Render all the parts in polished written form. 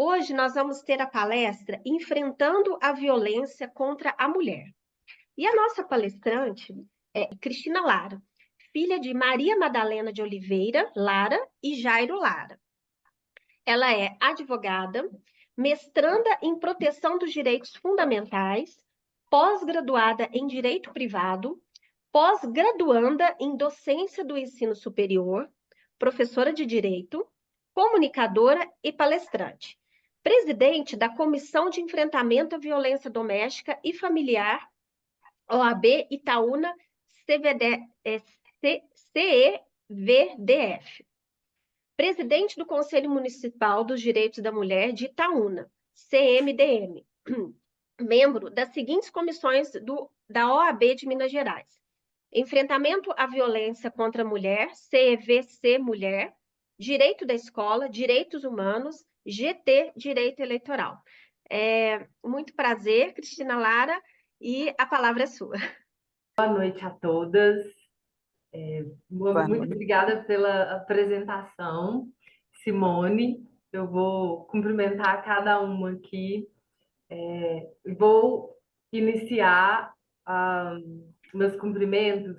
Hoje nós vamos ter a palestra Enfrentando a Violência contra a Mulher. E a nossa palestrante é Cristina Lara, filha de Maria Madalena de Oliveira Lara e Jairo Lara. Ela é advogada, mestranda em proteção dos direitos fundamentais, pós-graduada em direito privado, pós-graduanda em docência do ensino superior, professora de direito, comunicadora e palestrante. Presidente da Comissão de Enfrentamento à Violência Doméstica e Familiar, OAB Itaúna CEVDF. Presidente do Conselho Municipal dos Direitos da Mulher de Itaúna, CMDM. Membro das seguintes comissões da OAB de Minas Gerais: Enfrentamento à Violência contra a Mulher, CEVC Mulher, Direito da Escola, Direitos Humanos, GT Direito Eleitoral. Muito prazer, Cristina Lara, e a palavra é sua. Boa noite a todas. Muito obrigada pela apresentação, Simone. Eu vou cumprimentar cada uma aqui. Vou iniciar meus cumprimentos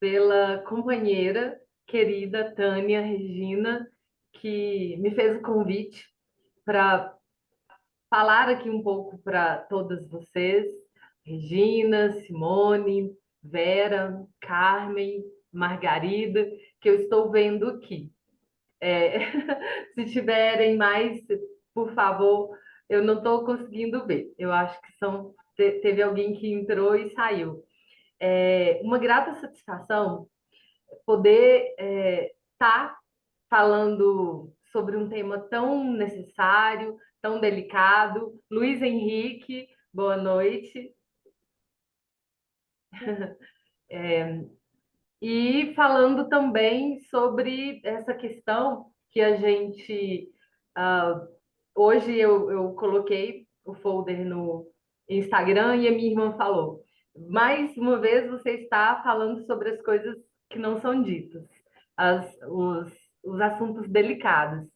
pela companheira querida Tânia Regina, que me fez o convite para falar aqui um pouco para todas vocês, Regina, Simone, Vera, Carmen, Margarida, que eu estou vendo aqui. Se tiverem mais, por favor, eu não estou conseguindo ver. Eu acho que teve alguém que entrou e saiu. Uma grata satisfação poder estar falando sobre um tema tão necessário, tão delicado. Luiz Henrique, boa noite. E falando também sobre essa questão que a gente... hoje eu coloquei o folder no Instagram e a minha irmã falou: mais uma vez você está falando sobre as coisas que não são ditas, os assuntos delicados.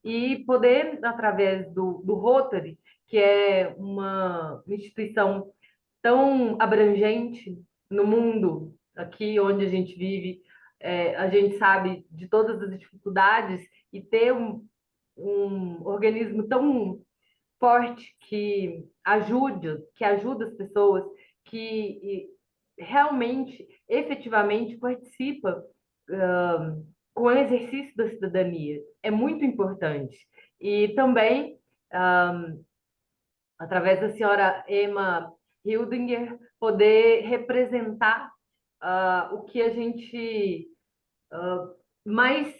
E poder, através do Rotary, que é uma instituição tão abrangente no mundo, aqui onde a gente vive, a gente sabe de todas as dificuldades, e ter um organismo tão forte que ajuda as pessoas, que realmente, efetivamente participa com o exercício da cidadania. É muito importante. E também, através da senhora Emma Hildinger, poder representar o que a gente mais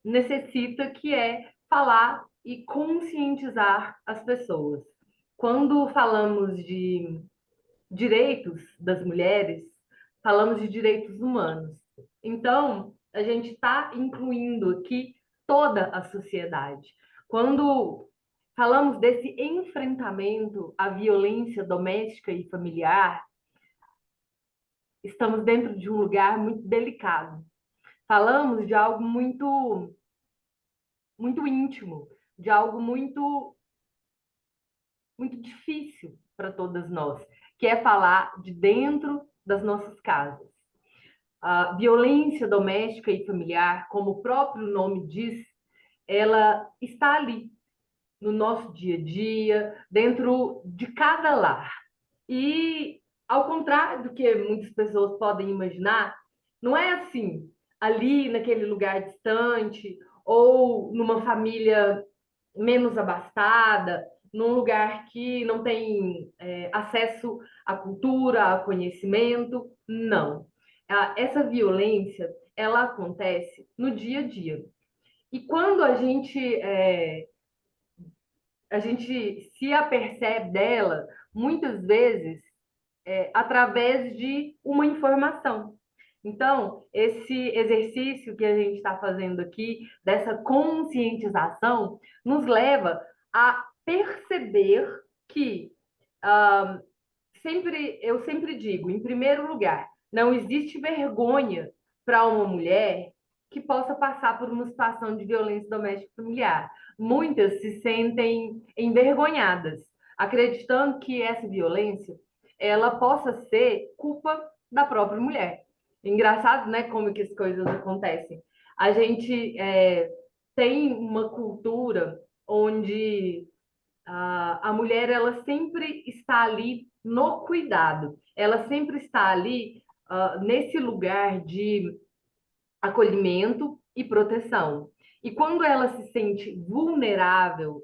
necessita, que é falar e conscientizar as pessoas. Quando falamos de direitos das mulheres, falamos de direitos humanos. Então, a gente está incluindo aqui toda a sociedade. Quando falamos desse enfrentamento à violência doméstica e familiar, estamos dentro de um lugar muito delicado. Falamos de algo muito, muito íntimo, de algo muito, muito difícil para todas nós, que é falar de dentro das nossas casas. A violência doméstica e familiar, como o próprio nome diz, ela está ali, no nosso dia a dia, dentro de cada lar. E, ao contrário do que muitas pessoas podem imaginar, não é assim, ali naquele lugar distante, ou numa família menos abastada, num lugar que não tem acesso à cultura, a conhecimento. Não. Essa violência, ela acontece no dia a dia. E quando a gente se apercebe dela, muitas vezes, através de uma informação. Então, esse exercício que a gente está fazendo aqui, dessa conscientização, nos leva a perceber que, eu sempre digo, em primeiro lugar, não existe vergonha para uma mulher que possa passar por uma situação de violência doméstica familiar. muitas se sentem envergonhadas, acreditando que essa violência ela possa ser culpa da própria mulher. Engraçado, né, como que as coisas acontecem. A gente tem uma cultura onde a mulher ela sempre está ali no cuidado, ela sempre está ali nesse lugar de acolhimento e proteção. E quando ela se sente vulnerável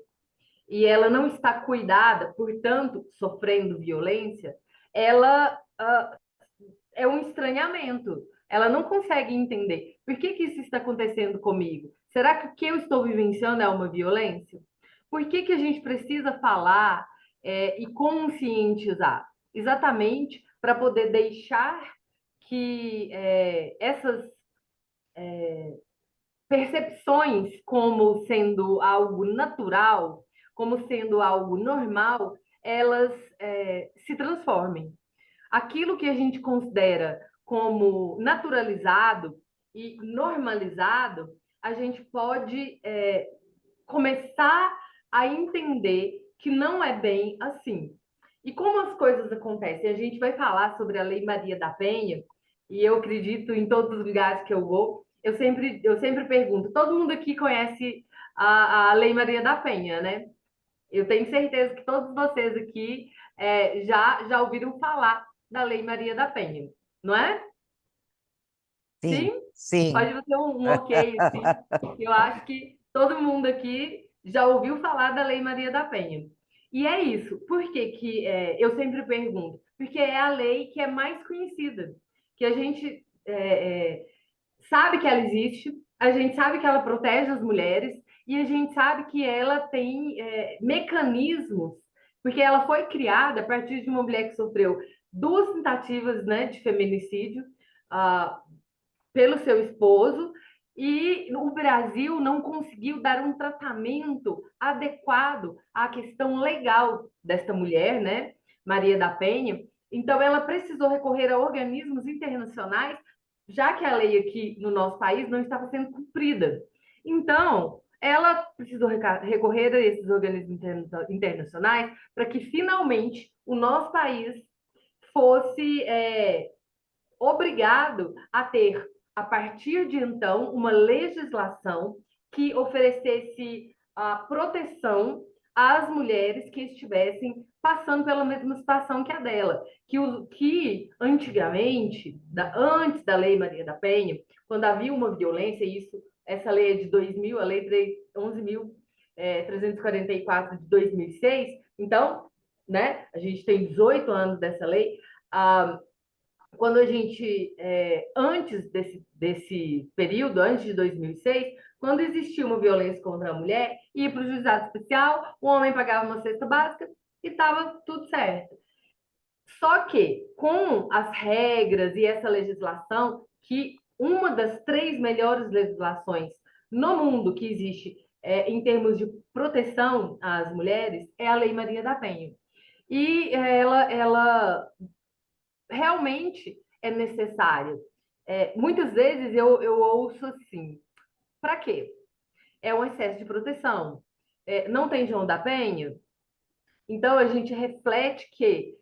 e ela não está cuidada, portanto, sofrendo violência, ela é um estranhamento. Ela não consegue entender por que isso está acontecendo comigo. Será que o que eu estou vivenciando é uma violência? Por que a gente precisa falar e conscientizar? Exatamente para poder deixar que essas percepções como sendo algo natural, como sendo algo normal, elas se transformem. Aquilo que a gente considera como naturalizado e normalizado, a gente pode começar a entender que não é bem assim. E como as coisas acontecem? A gente vai falar sobre a Lei Maria da Penha, e eu acredito em todos os lugares que eu vou, eu sempre pergunto, todo mundo aqui conhece a Lei Maria da Penha, né? Eu tenho certeza que todos vocês aqui já ouviram falar da Lei Maria da Penha, não é? Sim, Sim? sim. Pode ser um ok, assim. Eu acho que todo mundo aqui já ouviu falar da Lei Maria da Penha. E é isso. Por que que eu sempre pergunto? Porque é a lei que é mais conhecida, que a gente sabe que ela existe, a gente sabe que ela protege as mulheres e a gente sabe que ela tem mecanismos, porque ela foi criada a partir de uma mulher que sofreu duas tentativas, né, de feminicídio, uh, pelo seu esposo, e o Brasil não conseguiu dar um tratamento adequado à questão legal desta mulher, né, Maria da Penha. Então, ela precisou recorrer a organismos internacionais, já que a lei aqui no nosso país não estava sendo cumprida. Então, ela precisou recorrer a esses organismos internacionais para que finalmente o nosso país fosse obrigado a ter, a partir de então, uma legislação que oferecesse a proteção às mulheres que estivessem passando pela mesma situação que a dela, que antigamente, antes da Lei Maria da Penha, quando havia uma violência, essa lei é de 2000, a lei 11.344 de 2006, então, né, a gente tem 18 anos dessa lei, quando a gente, antes desse período, antes de 2006, quando existia uma violência contra a mulher, ia para o juizado especial, o homem pagava uma cesta básica e estava tudo certo. Só que, com as regras e essa legislação, que uma das 3 melhores legislações no mundo que existe em termos de proteção às mulheres, é a Lei Maria da Penha. E ela realmente é necessário. Muitas vezes eu ouço assim, para quê? É um excesso de proteção. Não tem João da Penha? Então a gente reflete que,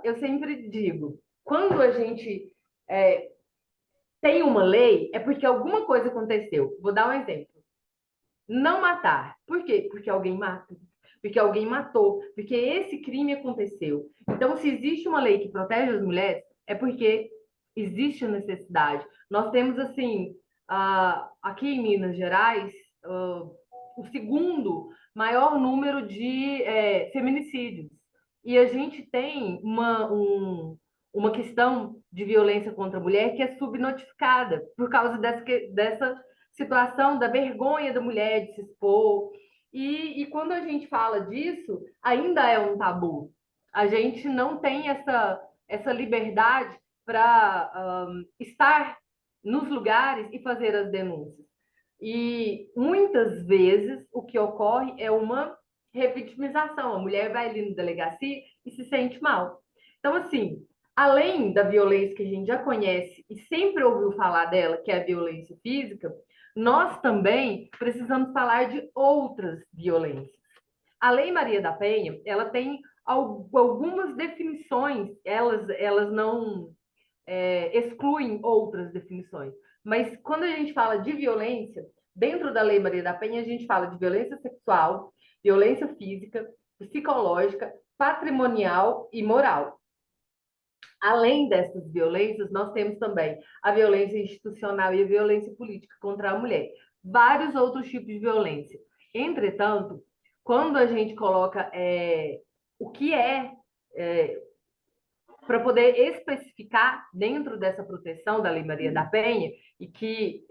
eu sempre digo, quando a gente tem uma lei, é porque alguma coisa aconteceu. Vou dar um exemplo. Não matar. Por quê? Porque alguém mata. Porque alguém matou. Porque esse crime aconteceu. Então, se existe uma lei que protege as mulheres, é porque existe a necessidade. Nós temos, assim, aqui em Minas Gerais, o segundo maior número de feminicídios. E a gente tem uma questão de violência contra a mulher que é subnotificada por causa dessa situação da vergonha da mulher de se expor. E quando a gente fala disso, ainda é um tabu. A gente não tem essa liberdade para estar nos lugares e fazer as denúncias. E muitas vezes o que ocorre é uma revitimização. A mulher vai ali na delegacia e se sente mal. Então, assim, além da violência que a gente já conhece e sempre ouviu falar dela, que é a violência física, nós também precisamos falar de outras violências. A Lei Maria da Penha, ela tem algumas definições, elas não excluem outras definições. Mas quando a gente fala de violência, dentro da Lei Maria da Penha, a gente fala de violência sexual, violência física, psicológica, patrimonial e moral. Além dessas violências, nós temos também a violência institucional e a violência política contra a mulher. Vários outros tipos de violência. Entretanto, quando a gente coloca o que para poder especificar dentro dessa proteção da Lei Maria da Penha, e que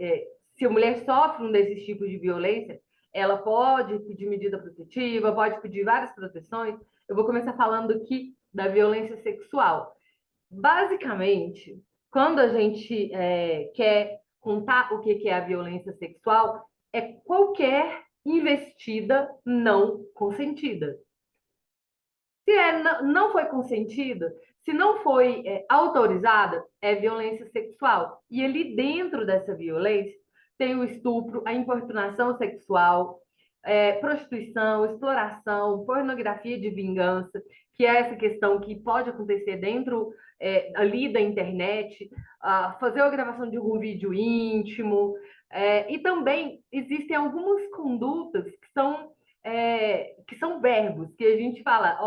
se a mulher sofre um desses tipos de violência, ela pode pedir medida protetiva, pode pedir várias proteções. Eu vou começar falando aqui da violência sexual. Basicamente, quando a gente quer contar o que é a violência sexual, é qualquer investida não consentida. Se não foi consentida, se não foi autorizada, é violência sexual. E ali dentro dessa violência tem o estupro, a importunação sexual, prostituição, exploração, pornografia de vingança, que é essa questão que pode acontecer dentro ali da internet, fazer a gravação de algum vídeo íntimo. E também existem algumas condutas que são verbos, que a gente fala,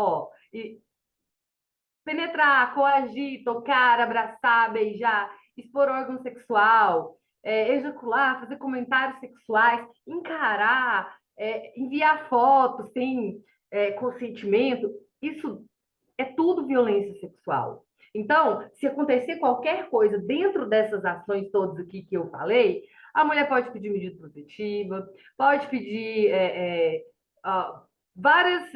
penetrar, coagir, tocar, abraçar, beijar, expor órgão sexual, ejacular, fazer comentários sexuais, encarar, enviar fotos sem consentimento, isso é tudo violência sexual. Então, se acontecer qualquer coisa dentro dessas ações todas aqui que eu falei, a mulher pode pedir medida protetiva, pode pedir várias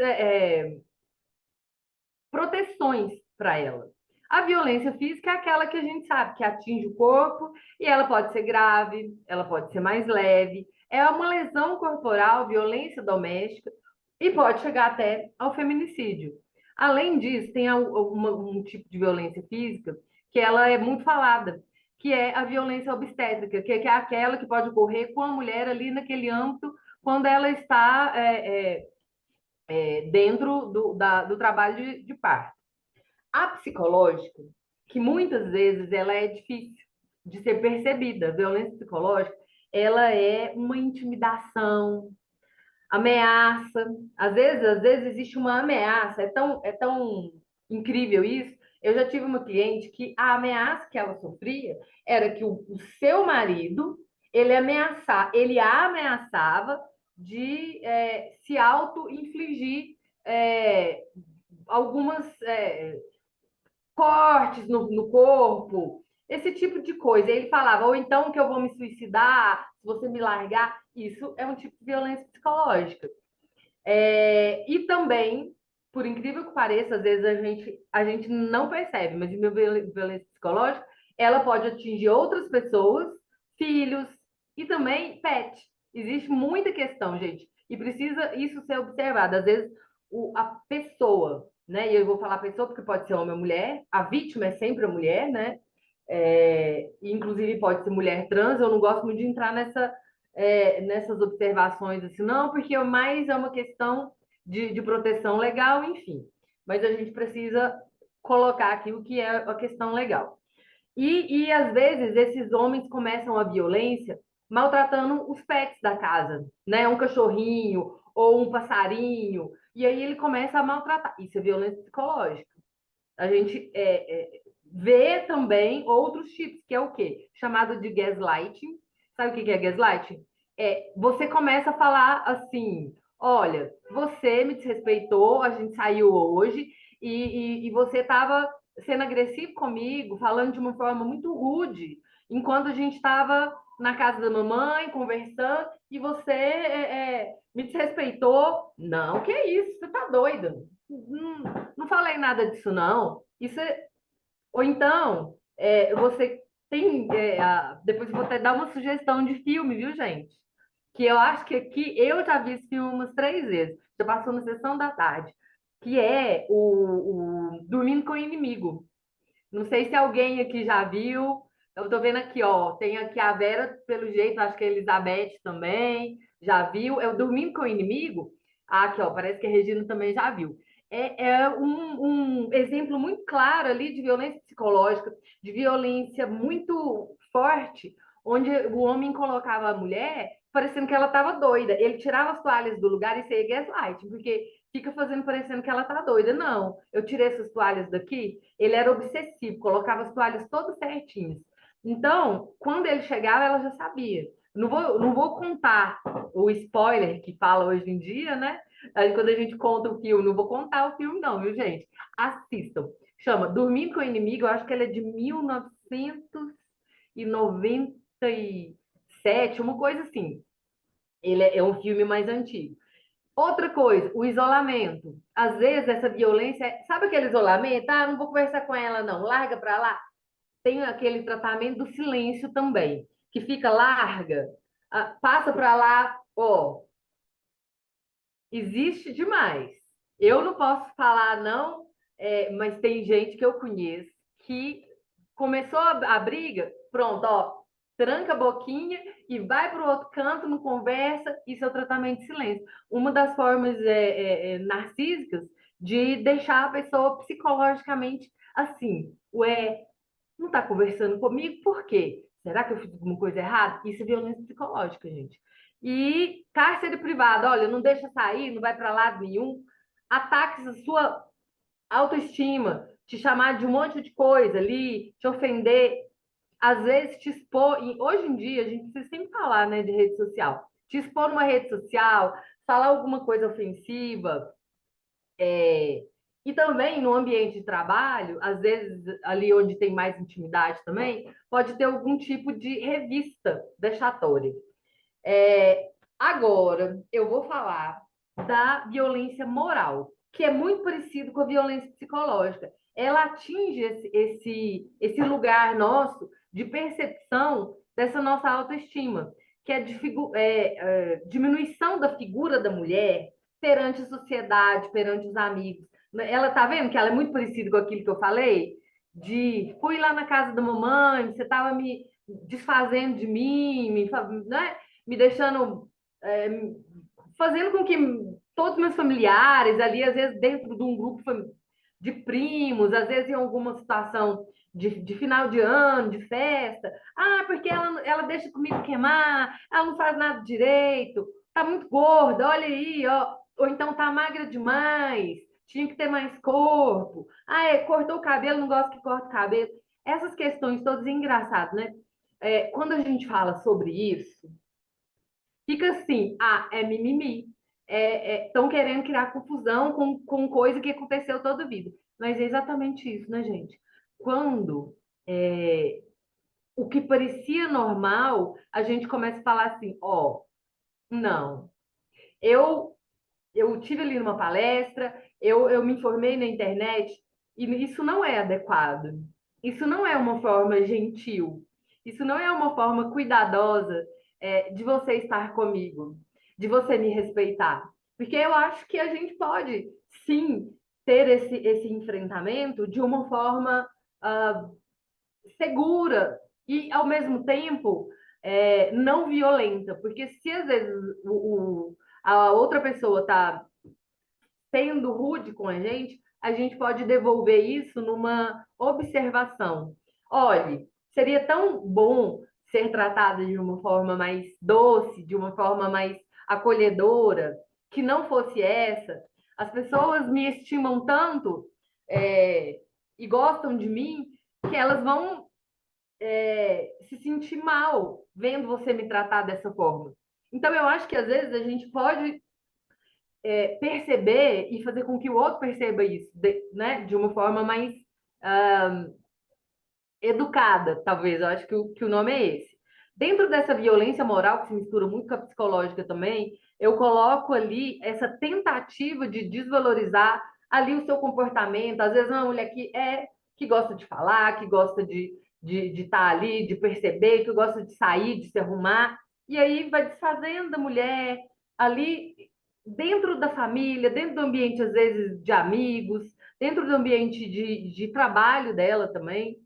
proteções para ela. A violência física é aquela que a gente sabe que atinge o corpo e ela pode ser grave, ela pode ser mais leve, é uma lesão corporal, violência doméstica e pode chegar até ao feminicídio. Além disso, tem um tipo de violência física que ela é muito falada, que é a violência obstétrica, que é aquela que pode ocorrer com a mulher ali naquele âmbito quando ela está dentro do trabalho de parto. A psicológica, que muitas vezes ela é difícil de ser percebida, a violência psicológica, ela é uma intimidação, ameaça. Às vezes existe uma ameaça, é tão incrível isso. Eu já tive uma cliente que a ameaça que ela sofria era que o seu marido, ele a ameaçava de se auto-infligir algumas cortes no corpo, esse tipo de coisa. Ele falava, ou então que eu vou me suicidar, se você me largar. Isso é um tipo de violência psicológica. E também, por incrível que pareça, às vezes a gente não percebe, mas a violência psicológica, ela pode atingir outras pessoas, filhos e também pet. Existe muita questão, gente, e precisa isso ser observado. Às vezes, a pessoa, né? E eu vou falar pessoa porque pode ser homem ou mulher, a vítima é sempre a mulher, né? Inclusive pode ser mulher trans, eu não gosto muito de entrar nessas observações assim, não, porque mais é uma questão de proteção legal, enfim. Mas a gente precisa colocar aqui o que é a questão legal. E às vezes esses homens começam a violência maltratando os pets da casa, né? Um cachorrinho ou um passarinho, e aí ele começa a maltratar. Isso é violência psicológica. A gente vê também outros tipos, que é o quê? Chamado de gaslighting. Sabe o que é gaslighting? Você começa a falar assim, olha, você me desrespeitou, a gente saiu hoje, e você estava sendo agressivo comigo, falando de uma forma muito rude, enquanto a gente estava na casa da mamãe, conversando, e você me desrespeitou. Não, que isso, você tá doida. Não falei nada disso, não. Ou então, você tem. Depois eu vou até dar uma sugestão de filme, viu, gente? Que eu acho que aqui eu já vi esse filme umas 3 vezes. Já passou na sessão da tarde. Que é o Dormindo com o Inimigo. Não sei se alguém aqui já viu. Eu tô vendo aqui, ó, tem aqui a Vera, pelo jeito, acho que a Elizabeth também já viu. É o Dormindo com o Inimigo. Ah, aqui, ó, parece que a Regina também já viu. É um exemplo muito claro ali de violência psicológica, de violência muito forte, onde o homem colocava a mulher parecendo que ela estava doida. Ele tirava as toalhas do lugar e isso aí é gaslighting, porque fica fazendo parecendo que ela tá doida. Não, eu tirei essas toalhas daqui. Ele era obsessivo, colocava as toalhas todas certinhas. Então, quando ele chegava, ela já sabia. Não vou contar o spoiler que fala hoje em dia, né? Aí, quando a gente conta o filme, não vou contar o filme, não, viu, gente? Assistam. Chama Dormindo com o Inimigo, eu acho que ele é de 1997, uma coisa assim. Ele é um filme mais antigo. Outra coisa, o isolamento. Às vezes essa violência, sabe aquele isolamento? Ah, não vou conversar com ela, não, larga pra lá. Tem aquele tratamento do silêncio também, que fica larga, passa para lá, ó, existe demais. Eu não posso falar não, mas tem gente que eu conheço que começou a briga, pronto, ó, tranca a boquinha e vai para o outro canto, não conversa, isso é o tratamento de silêncio. Uma das formas narcísicas de deixar a pessoa psicologicamente assim, ué, não está conversando comigo, por quê? Será que eu fiz alguma coisa errada? Isso é violência psicológica, gente. E cárcere privado, olha, não deixa sair, não vai para lado nenhum. Ataques à sua autoestima, te chamar de um monte de coisa ali, te ofender, às vezes te expor. E hoje em dia, a gente precisa sempre falar, né, de rede social. Te expor numa rede social, falar alguma coisa ofensiva, e também no ambiente de trabalho, às vezes ali onde tem mais intimidade também, pode ter algum tipo de revista vexatória. Agora, eu vou falar da violência moral, que é muito parecido com a violência psicológica. Ela atinge esse lugar nosso de percepção dessa nossa autoestima, que é, diminuição da figura da mulher perante a sociedade, perante os amigos. Ela tá vendo que ela é muito parecida com aquilo que eu falei? De fui lá na casa da mamãe, você estava me desfazendo de mim, né? Me deixando, é, fazendo com que todos os meus familiares ali, às vezes dentro de um grupo de primos, às vezes em alguma situação de final de ano, de festa, porque ela deixa comida queimar, ela não faz nada direito, tá muito gorda, olha aí, ó, ou então tá magra demais, tinha que ter mais corpo, cortou o cabelo, não gosto que corte o cabelo. Essas questões todas engraçadas, né? Quando a gente fala sobre isso, fica assim, é mimimi. Estão querendo criar confusão com coisa que aconteceu toda a vida. Mas é exatamente isso, né, gente? Quando o que parecia normal, a gente começa a falar assim, ó, não. Eu, eu tive ali numa palestra, eu me informei na internet, e isso não é adequado. Isso não é uma forma gentil. Isso não é uma forma cuidadosa, de você estar comigo, de você me respeitar. Porque eu acho que a gente pode, sim, ter esse enfrentamento de uma forma segura e, ao mesmo tempo, não violenta. Porque se às vezes a outra pessoa está sendo rude com a gente pode devolver isso numa observação. Olhe, seria tão bom ser tratada de uma forma mais doce, de uma forma mais acolhedora, que não fosse essa. As pessoas me estimam tanto, e gostam de mim, que elas vão se sentir mal vendo você me tratar dessa forma. Então, eu acho que às vezes a gente pode perceber e fazer com que o outro perceba isso, né, de uma forma mais educada, talvez. Eu acho que o nome é esse. Dentro dessa violência moral, que se mistura muito com a psicológica também, eu coloco ali essa tentativa de desvalorizar ali o seu comportamento. Às vezes, uma mulher que gosta de falar, que gosta de estar ali, de perceber, que gosta de sair, de se arrumar, e aí vai desfazendo da mulher ali dentro da família, dentro do ambiente, às vezes, de amigos, dentro do ambiente de trabalho dela também.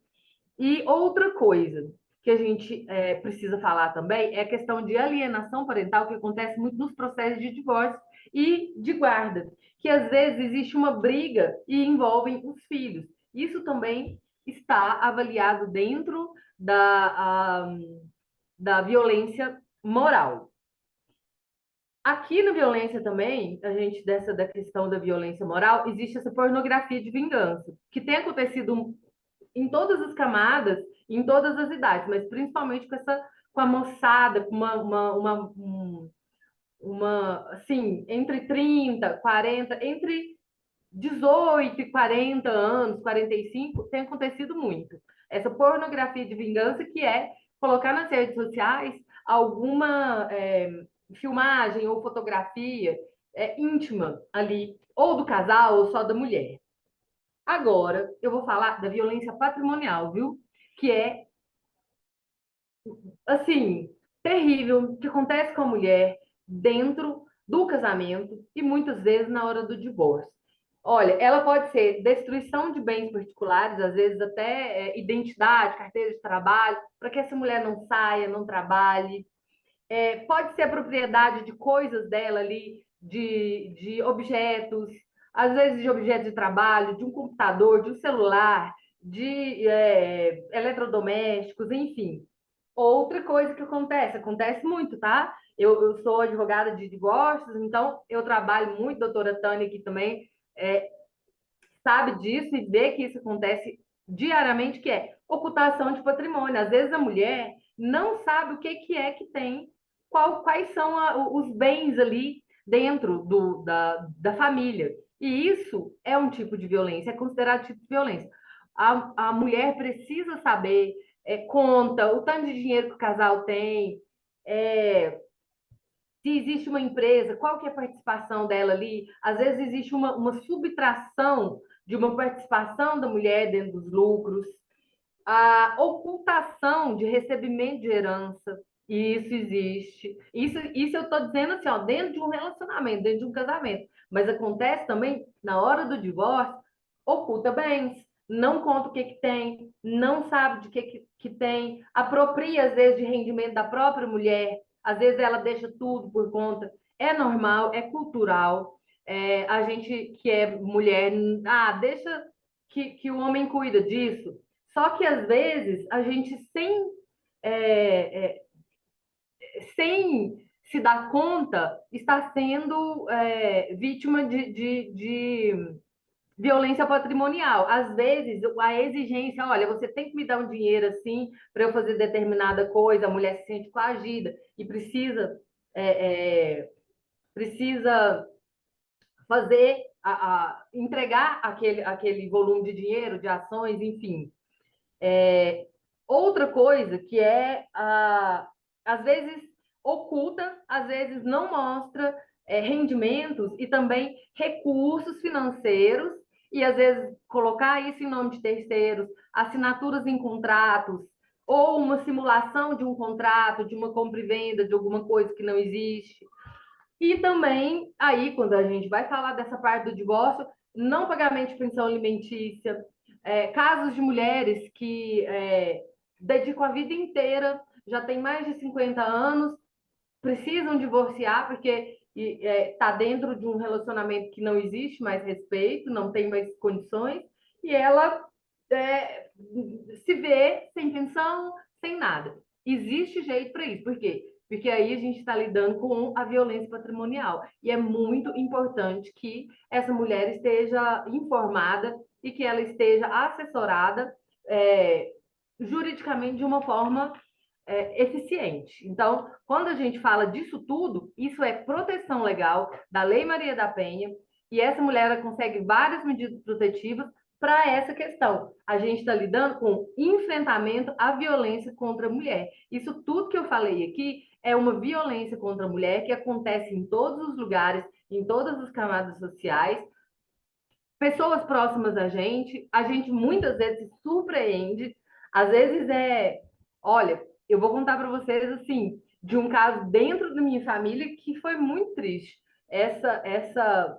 E outra coisa que a gente precisa falar também é a questão de alienação parental, que acontece muito nos processos de divórcio e de guarda, que às vezes existe uma briga e envolvem os filhos. Isso também está avaliado dentro da violência moral. Aqui na violência também, a gente da questão da violência moral, existe essa pornografia de vingança, que tem acontecido em todas as camadas, em todas as idades, mas principalmente com a moçada, com assim, entre 30, 40, entre 18 e 40 anos, 45, tem acontecido muito. Essa pornografia de vingança, que é colocar nas redes sociais alguma filmagem ou fotografia íntima ali, ou do casal, ou só da mulher. Agora, eu vou falar da violência patrimonial, viu? Que é, assim, terrível, que acontece com a mulher dentro do casamento e muitas vezes na hora do divórcio. Olha, ela pode ser destruição de bens particulares, às vezes até identidade, carteira de trabalho, para que essa mulher não saia, não trabalhe. Pode ser a propriedade de coisas dela ali, de objetos, às vezes de objetos de trabalho, de um computador, de um celular, de eletrodomésticos, enfim. Outra coisa que acontece muito, tá? Eu sou advogada de divórcios, então eu trabalho muito, doutora Tânia aqui também, sabe disso e vê que isso acontece diariamente, que é ocultação de patrimônio. Às vezes a mulher não sabe o que é que tem, quais são os bens ali dentro da família. E isso é um tipo de violência, é considerado tipo de violência. A mulher precisa saber conta, o tanto de dinheiro que o casal tem, se existe uma empresa, qual que é a participação dela ali? Às vezes existe uma subtração de uma participação da mulher dentro dos lucros, a ocultação de recebimento de herança, isso existe. Isso eu estou dizendo assim, ó, dentro de um relacionamento, dentro de um casamento. Mas acontece também na hora do divórcio, oculta bens, não conta o que tem, não sabe de que tem, apropria às vezes de rendimento da própria mulher, às vezes ela deixa tudo por conta. É normal, é cultural. A gente que é mulher, deixa que o homem cuida disso. Só que às vezes a gente é, é, sem se dar conta está sendo vítima de violência patrimonial. Às vezes a exigência, olha, você tem que me dar um dinheiro assim para eu fazer determinada coisa, a mulher se sente coagida e precisa fazer entregar aquele volume de dinheiro, de ações, enfim. Outra coisa que às vezes oculta, às vezes não mostra rendimentos e também recursos financeiros, e às vezes colocar isso em nome de terceiros, assinaturas em contratos, ou uma simulação de um contrato, de uma compra e venda, de alguma coisa que não existe. E também, aí, quando a gente vai falar dessa parte do divórcio, não pagamento de pensão alimentícia, casos de mulheres que dedicam a vida inteira, já tem mais de 50 anos, precisam divorciar porque está dentro de um relacionamento que não existe mais respeito, não tem mais condições, e ela se vê sem pensão, sem nada. Existe jeito para isso, por quê? Porque aí a gente está lidando com a violência patrimonial. E é muito importante que essa mulher esteja informada e que ela esteja assessorada juridicamente de uma forma eficiente. Então, quando a gente fala disso tudo, isso é proteção legal da Lei Maria da Penha, e essa mulher ela consegue várias medidas protetivas para essa questão. A gente está lidando com enfrentamento à violência contra a mulher. Isso tudo que eu falei aqui é uma violência contra a mulher que acontece em todos os lugares, em todas as camadas sociais. Pessoas próximas a gente muitas vezes se surpreende, às vezes olha, eu vou contar para vocês assim, de um caso dentro da minha família que foi muito triste. Essa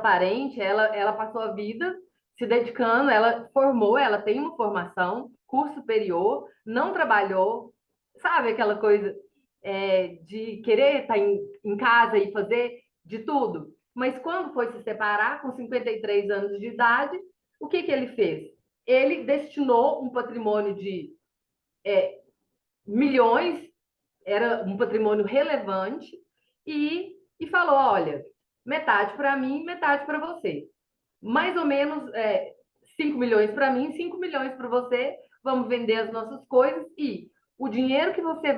parente, ela passou a vida se dedicando, ela formou, ela tem uma formação curso superior, não trabalhou, sabe aquela coisa de querer estar em casa e fazer de tudo. Mas quando foi se separar, com 53 anos de idade, o que ele fez? Ele destinou um patrimônio de milhões, era um patrimônio relevante, e falou: olha, metade para mim, metade para você. Mais ou menos 5 milhões para mim, 5 milhões para você, vamos vender as nossas coisas e o dinheiro que você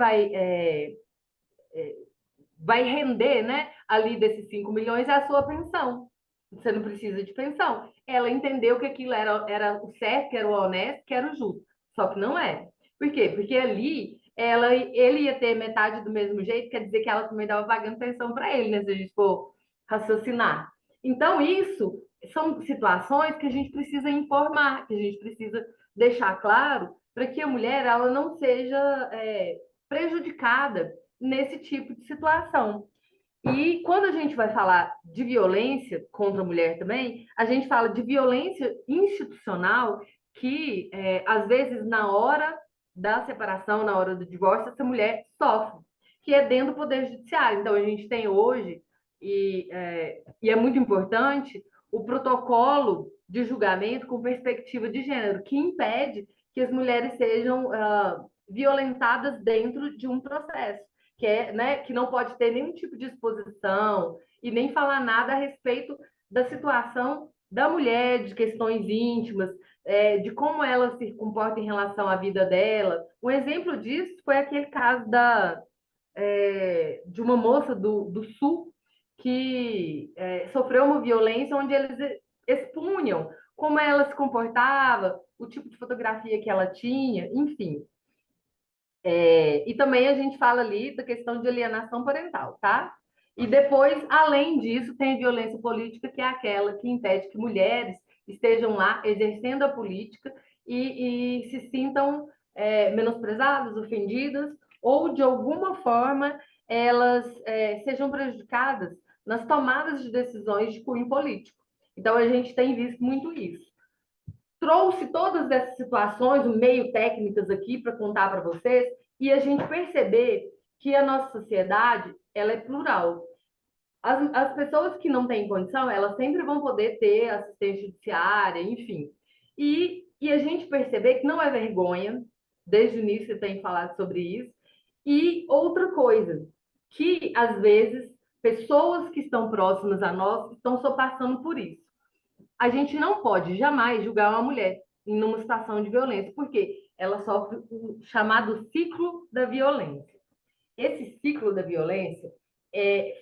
vai render, né, ali desses 5 milhões é a sua pensão. Você não precisa de pensão. Ela entendeu que aquilo era o certo, que era o honesto, que era o justo. Só que não é. Por quê? Porque ali ele ia ter metade do mesmo jeito, quer dizer que ela também estava pagando pensão para ele, né? Se a gente for raciocinar. Então, isso são situações que a gente precisa informar, que a gente precisa deixar claro para que a mulher ela não seja prejudicada nesse tipo de situação. E quando a gente vai falar de violência contra a mulher também, a gente fala de violência institucional que, às vezes, na hora da separação, na hora do divórcio, essa mulher sofre, que é dentro do Poder Judiciário. Então, a gente tem hoje, e é muito importante, o protocolo de julgamento com perspectiva de gênero, que impede que as mulheres sejam violentadas dentro de um processo né, que não pode ter nenhum tipo de exposição e nem falar nada a respeito da situação da mulher, de questões íntimas, de como ela se comporta em relação à vida dela. Um exemplo disso foi aquele caso de uma moça do Sul que sofreu uma violência onde eles expunham como ela se comportava, o tipo de fotografia que ela tinha, enfim. E também a gente fala ali da questão de alienação parental, tá? E depois, além disso, tem a violência política, que é aquela que impede que mulheres estejam lá exercendo a política e se sintam menosprezadas, ofendidas, ou de alguma forma elas sejam prejudicadas nas tomadas de decisões de cunho político. Então, a gente tem visto muito isso. Trouxe todas essas situações, meio técnicas aqui para contar para vocês, e a gente perceber que a nossa sociedade ela é plural. As pessoas que não têm condição, elas sempre vão poder ter assistência judiciária, enfim. E a gente perceber que não é vergonha, desde o início eu tenho falado sobre isso. E outra coisa, que às vezes pessoas que estão próximas a nós estão só passando por isso. A gente não pode jamais julgar uma mulher em uma situação de violência, porque ela sofre o chamado ciclo da violência. Esse ciclo da violência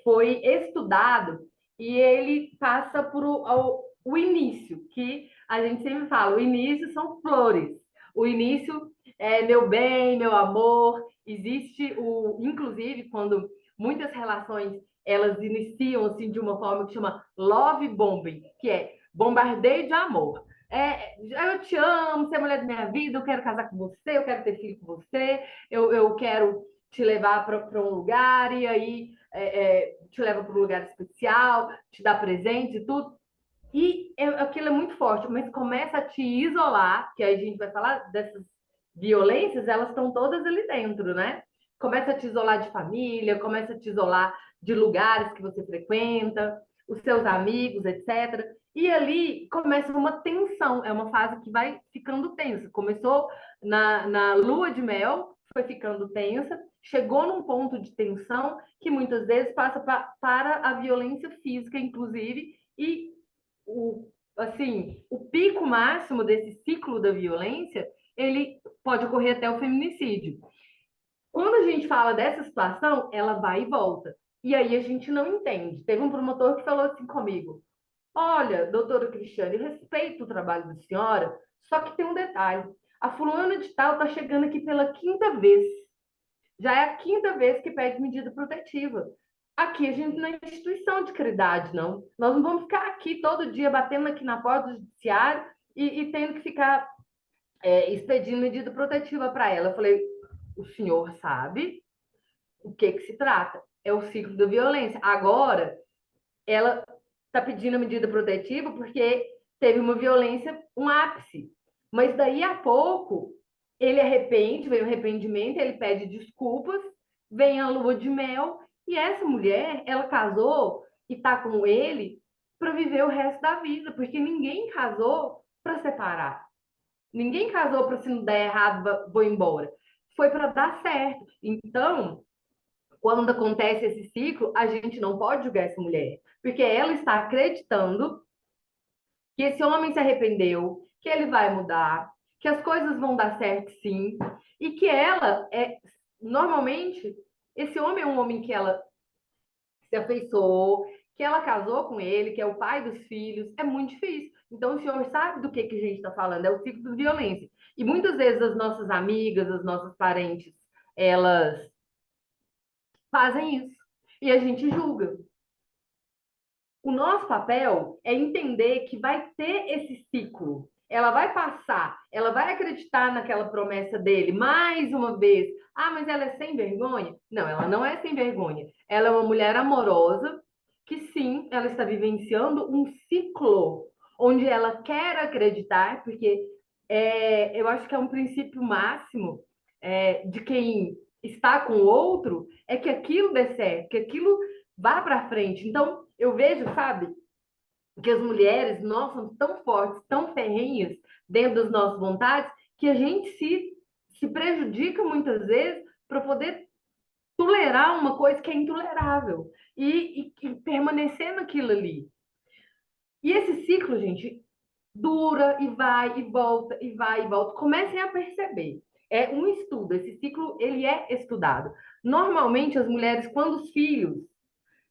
foi estudado e ele passa por o início, que a gente sempre fala, o início são flores. O início é meu bem, meu amor. Existe inclusive, quando muitas relações elas iniciam assim de uma forma que chama love bombing, que é bombardeio de amor. Eu te amo, você é a mulher da minha vida, eu quero casar com você, eu quero ter filho com você, eu quero te levar para um lugar e aí te leva para um lugar especial, te dá presente e tudo. E aquilo é muito forte, mas começa a te isolar, que aí a gente vai falar dessas violências, elas estão todas ali dentro, né? Começa a te isolar de família, começa a te isolar de lugares que você frequenta, os seus amigos, etc. E ali começa uma tensão, é uma fase que vai ficando tensa. Começou na lua de mel, foi ficando tensa, chegou num ponto de tensão que muitas vezes passa para a violência física, inclusive, e o pico máximo desse ciclo da violência, ele pode ocorrer até o feminicídio. Quando a gente fala dessa situação, ela vai e volta. E aí a gente não entende. Teve um promotor que falou assim comigo: olha, doutora Cristiane, eu respeito o trabalho da senhora, só que tem um detalhe. A fulana de tal está chegando aqui pela quinta vez. Já é a quinta vez que pede medida protetiva. Aqui a gente não é instituição de caridade, não. Nós não vamos ficar aqui todo dia batendo aqui na porta do judiciário e tendo que ficar expedindo medida protetiva para ela. Eu falei: o senhor sabe o que se trata? É o ciclo da violência. Agora, ela está pedindo a medida protetiva porque teve uma violência, um ápice. Mas daí a pouco, ele arrepende, vem o arrependimento, ele pede desculpas, vem a lua de mel, e essa mulher, ela casou e tá com ele para viver o resto da vida, porque ninguém casou para separar. Ninguém casou para se não der errado, vou embora. Foi para dar certo. Então, quando acontece esse ciclo, a gente não pode julgar essa mulher, porque ela está acreditando que esse homem se arrependeu, que ele vai mudar, que as coisas vão dar certo sim, e que ela é normalmente esse homem é um homem que ela se afeiçoou, que ela casou com ele, que é o pai dos filhos, é muito difícil. Então, o senhor sabe do que a gente está falando, é o ciclo de violência. E muitas vezes as nossas amigas, as nossas parentes, elas fazem isso. E a gente julga. O nosso papel é entender que vai ter esse ciclo. Ela vai passar, ela vai acreditar naquela promessa dele mais uma vez. Ah, mas ela é sem vergonha? Não, ela não é sem vergonha. Ela é uma mulher amorosa que sim, ela está vivenciando um ciclo onde ela quer acreditar, porque eu acho que é um princípio máximo de quem está com o outro, é que aquilo dê certo, que aquilo vá para frente. Então, eu vejo, sabe, que as mulheres, nós somos tão fortes, tão ferrenhas dentro das nossas vontades, que a gente se prejudica muitas vezes para poder tolerar uma coisa que é intolerável e permanecer naquilo ali. E esse ciclo, gente, dura e vai e volta e vai e volta. Comecem a perceber. É um estudo. Esse ciclo ele é estudado. Normalmente as mulheres, quando os filhos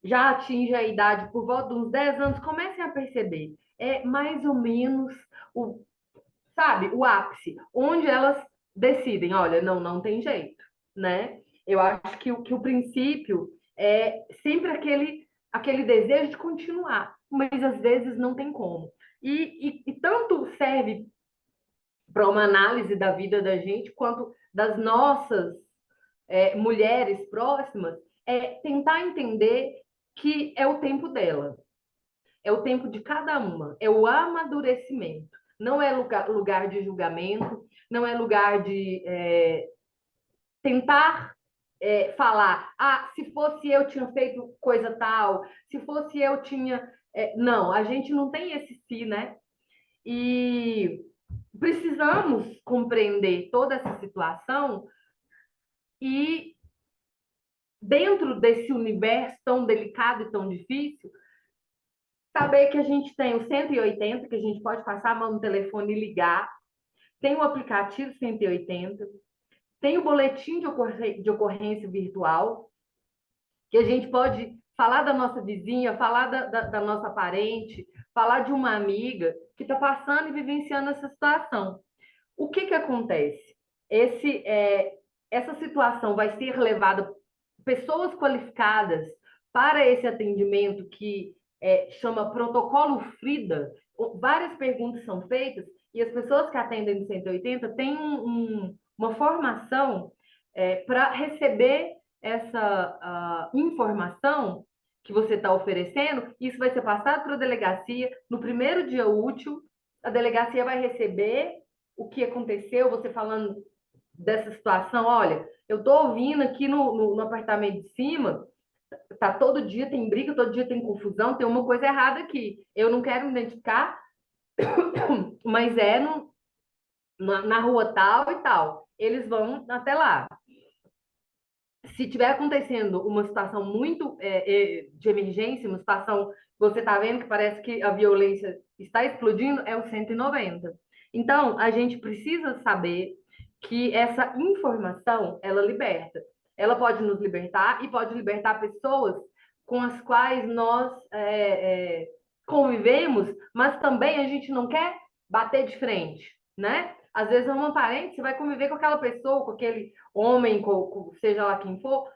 já atingem a idade por volta de uns 10 anos, comecem a perceber. É mais ou menos o, sabe, o ápice, onde elas decidem, olha, não tem jeito, né? Eu acho que o princípio é sempre aquele desejo de continuar, mas às vezes não tem como. E tanto serve para uma análise da vida da gente, quanto das nossas mulheres próximas, é tentar entender que é o tempo dela, é o tempo de cada uma, é o amadurecimento. Não é lugar de julgamento, não é lugar de tentar falar, ah, se fosse eu tinha feito coisa tal, se fosse eu tinha. Não, a gente não tem esse si, né? E precisamos compreender toda essa situação e, dentro desse universo tão delicado e tão difícil, saber que a gente tem o 180, que a gente pode passar a mão no telefone e ligar, tem o aplicativo 180, tem o boletim de ocorrência virtual, que a gente pode falar da nossa vizinha, falar da nossa parente, falar de uma amiga que está passando e vivenciando essa situação. O que, que acontece? Essa situação vai ser levada pessoas qualificadas para esse atendimento que chama protocolo Frida. Várias perguntas são feitas e as pessoas que atendem no 180 têm uma formação para receber essa informação que você está oferecendo. Isso vai ser passado para a delegacia. No primeiro dia útil, a delegacia vai receber o que aconteceu, você falando dessa situação. Olha, eu estou ouvindo aqui no apartamento de cima, tá todo dia tem briga, todo dia tem confusão, tem uma coisa errada aqui. Eu não quero me identificar, mas na rua tal e tal. Eles vão até lá. Se tiver acontecendo uma situação muito de emergência, uma situação você está vendo que parece que a violência está explodindo, é o 190. Então, a gente precisa saber que essa informação, ela liberta. Ela pode nos libertar e pode libertar pessoas com as quais nós convivemos, mas também a gente não quer bater de frente, né? Às vezes é uma parente, você vai conviver com aquela pessoa, com aquele homem, seja lá quem for,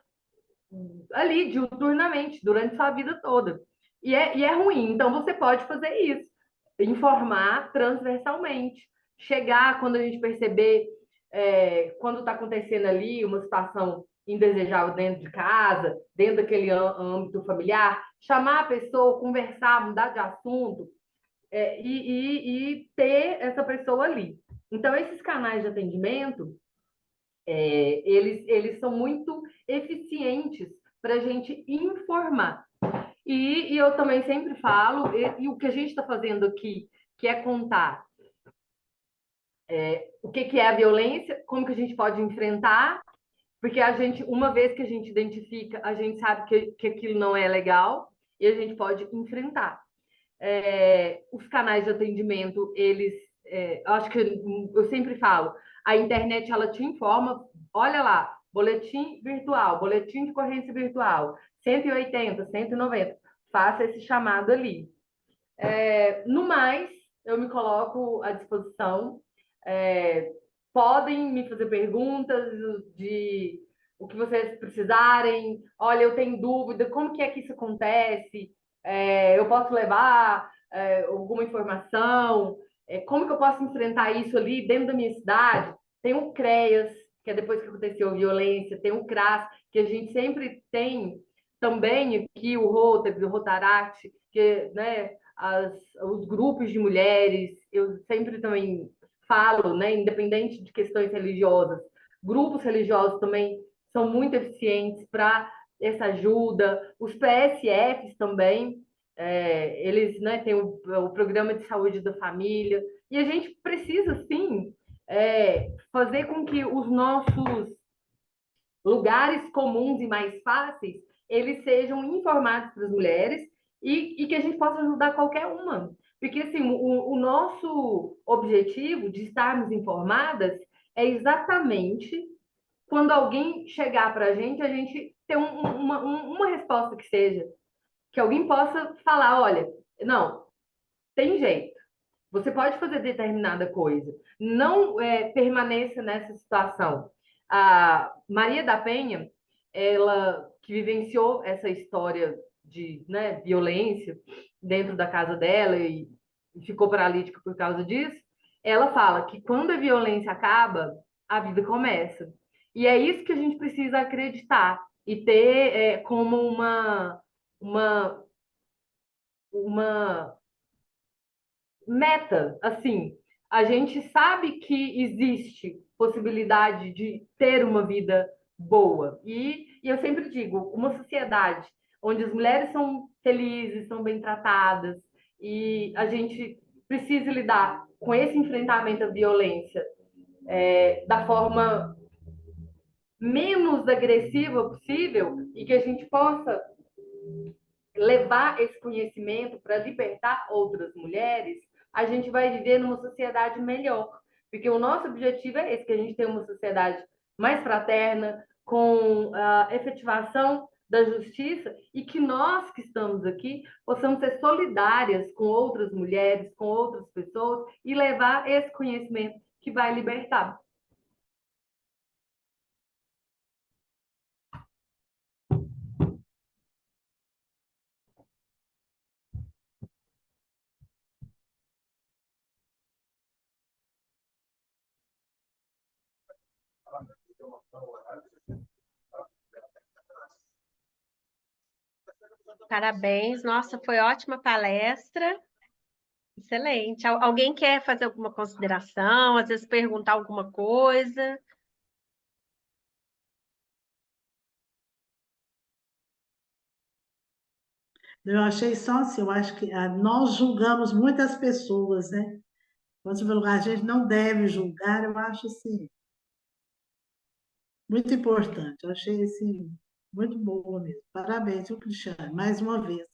ali diuturnamente, durante sua vida toda. E é ruim. Então, você pode fazer isso. Informar transversalmente. Chegar quando a gente perceber quando está acontecendo ali uma situação indesejável dentro de casa, dentro daquele âmbito familiar, chamar a pessoa, conversar, mudar de assunto e ter essa pessoa ali. Então, esses canais de atendimento, Eles são muito eficientes para a gente informar. E eu também sempre falo, e o que a gente está fazendo aqui, que é contar o que é a violência, como que a gente pode enfrentar, porque a gente, uma vez que a gente identifica, a gente sabe que aquilo não é legal e a gente pode enfrentar. Os canais de atendimento, acho que eu sempre falo, a internet ela te informa, olha lá, boletim virtual, boletim de ocorrência virtual, 180, 190, faça esse chamado ali. No mais, eu me coloco à disposição. É, Podem me fazer perguntas de o que vocês precisarem. Olha, eu tenho dúvida, como que é que isso acontece? Eu posso levar alguma informação? Como que eu posso enfrentar isso ali dentro da minha cidade? Tem o CREAS, que é depois que aconteceu a violência, tem o CRAS, que a gente sempre tem também aqui, o Rotary, o Rotaract, que, né, os grupos de mulheres, eu sempre também falo, né, independente de questões religiosas, grupos religiosos também são muito eficientes para essa ajuda, os PSFs também, eles, né, têm o Programa de Saúde da Família, e a gente precisa, sim, fazer com que os nossos lugares comuns e mais fáceis, eles sejam informados para as mulheres e que a gente possa ajudar qualquer uma. Porque assim, o nosso objetivo de estarmos informadas é exatamente quando alguém chegar para a gente ter uma resposta que seja, que alguém possa falar, olha, não, tem jeito, você pode fazer determinada coisa, não permaneça nessa situação. A Maria da Penha, ela que vivenciou essa história de, né, violência dentro da casa dela e ficou paralítica por causa disso, ela fala que quando a violência acaba, a vida começa. E é isso que a gente precisa acreditar e ter como uma, uma meta, assim, a gente sabe que existe possibilidade de ter uma vida boa. E eu sempre digo, uma sociedade onde as mulheres são felizes, são bem tratadas, e a gente precisa lidar com esse enfrentamento à violência da forma menos agressiva possível e que a gente possa levar esse conhecimento para libertar outras mulheres, a gente vai viver numa sociedade melhor. Porque o nosso objetivo é esse, que a gente tenha uma sociedade mais fraterna, com a efetivação da justiça e que nós que estamos aqui possamos ser solidárias com outras mulheres, com outras pessoas e levar esse conhecimento que vai libertar. Parabéns, nossa, foi ótima palestra. Excelente. Alguém quer fazer alguma consideração, às vezes perguntar alguma coisa? Eu achei só assim, eu acho que nós julgamos muitas pessoas, né? Quando você lugar, a gente não deve julgar, eu acho assim, muito importante. Eu achei assim, muito boa mesmo. Parabéns, viu, Cristiane, mais uma vez.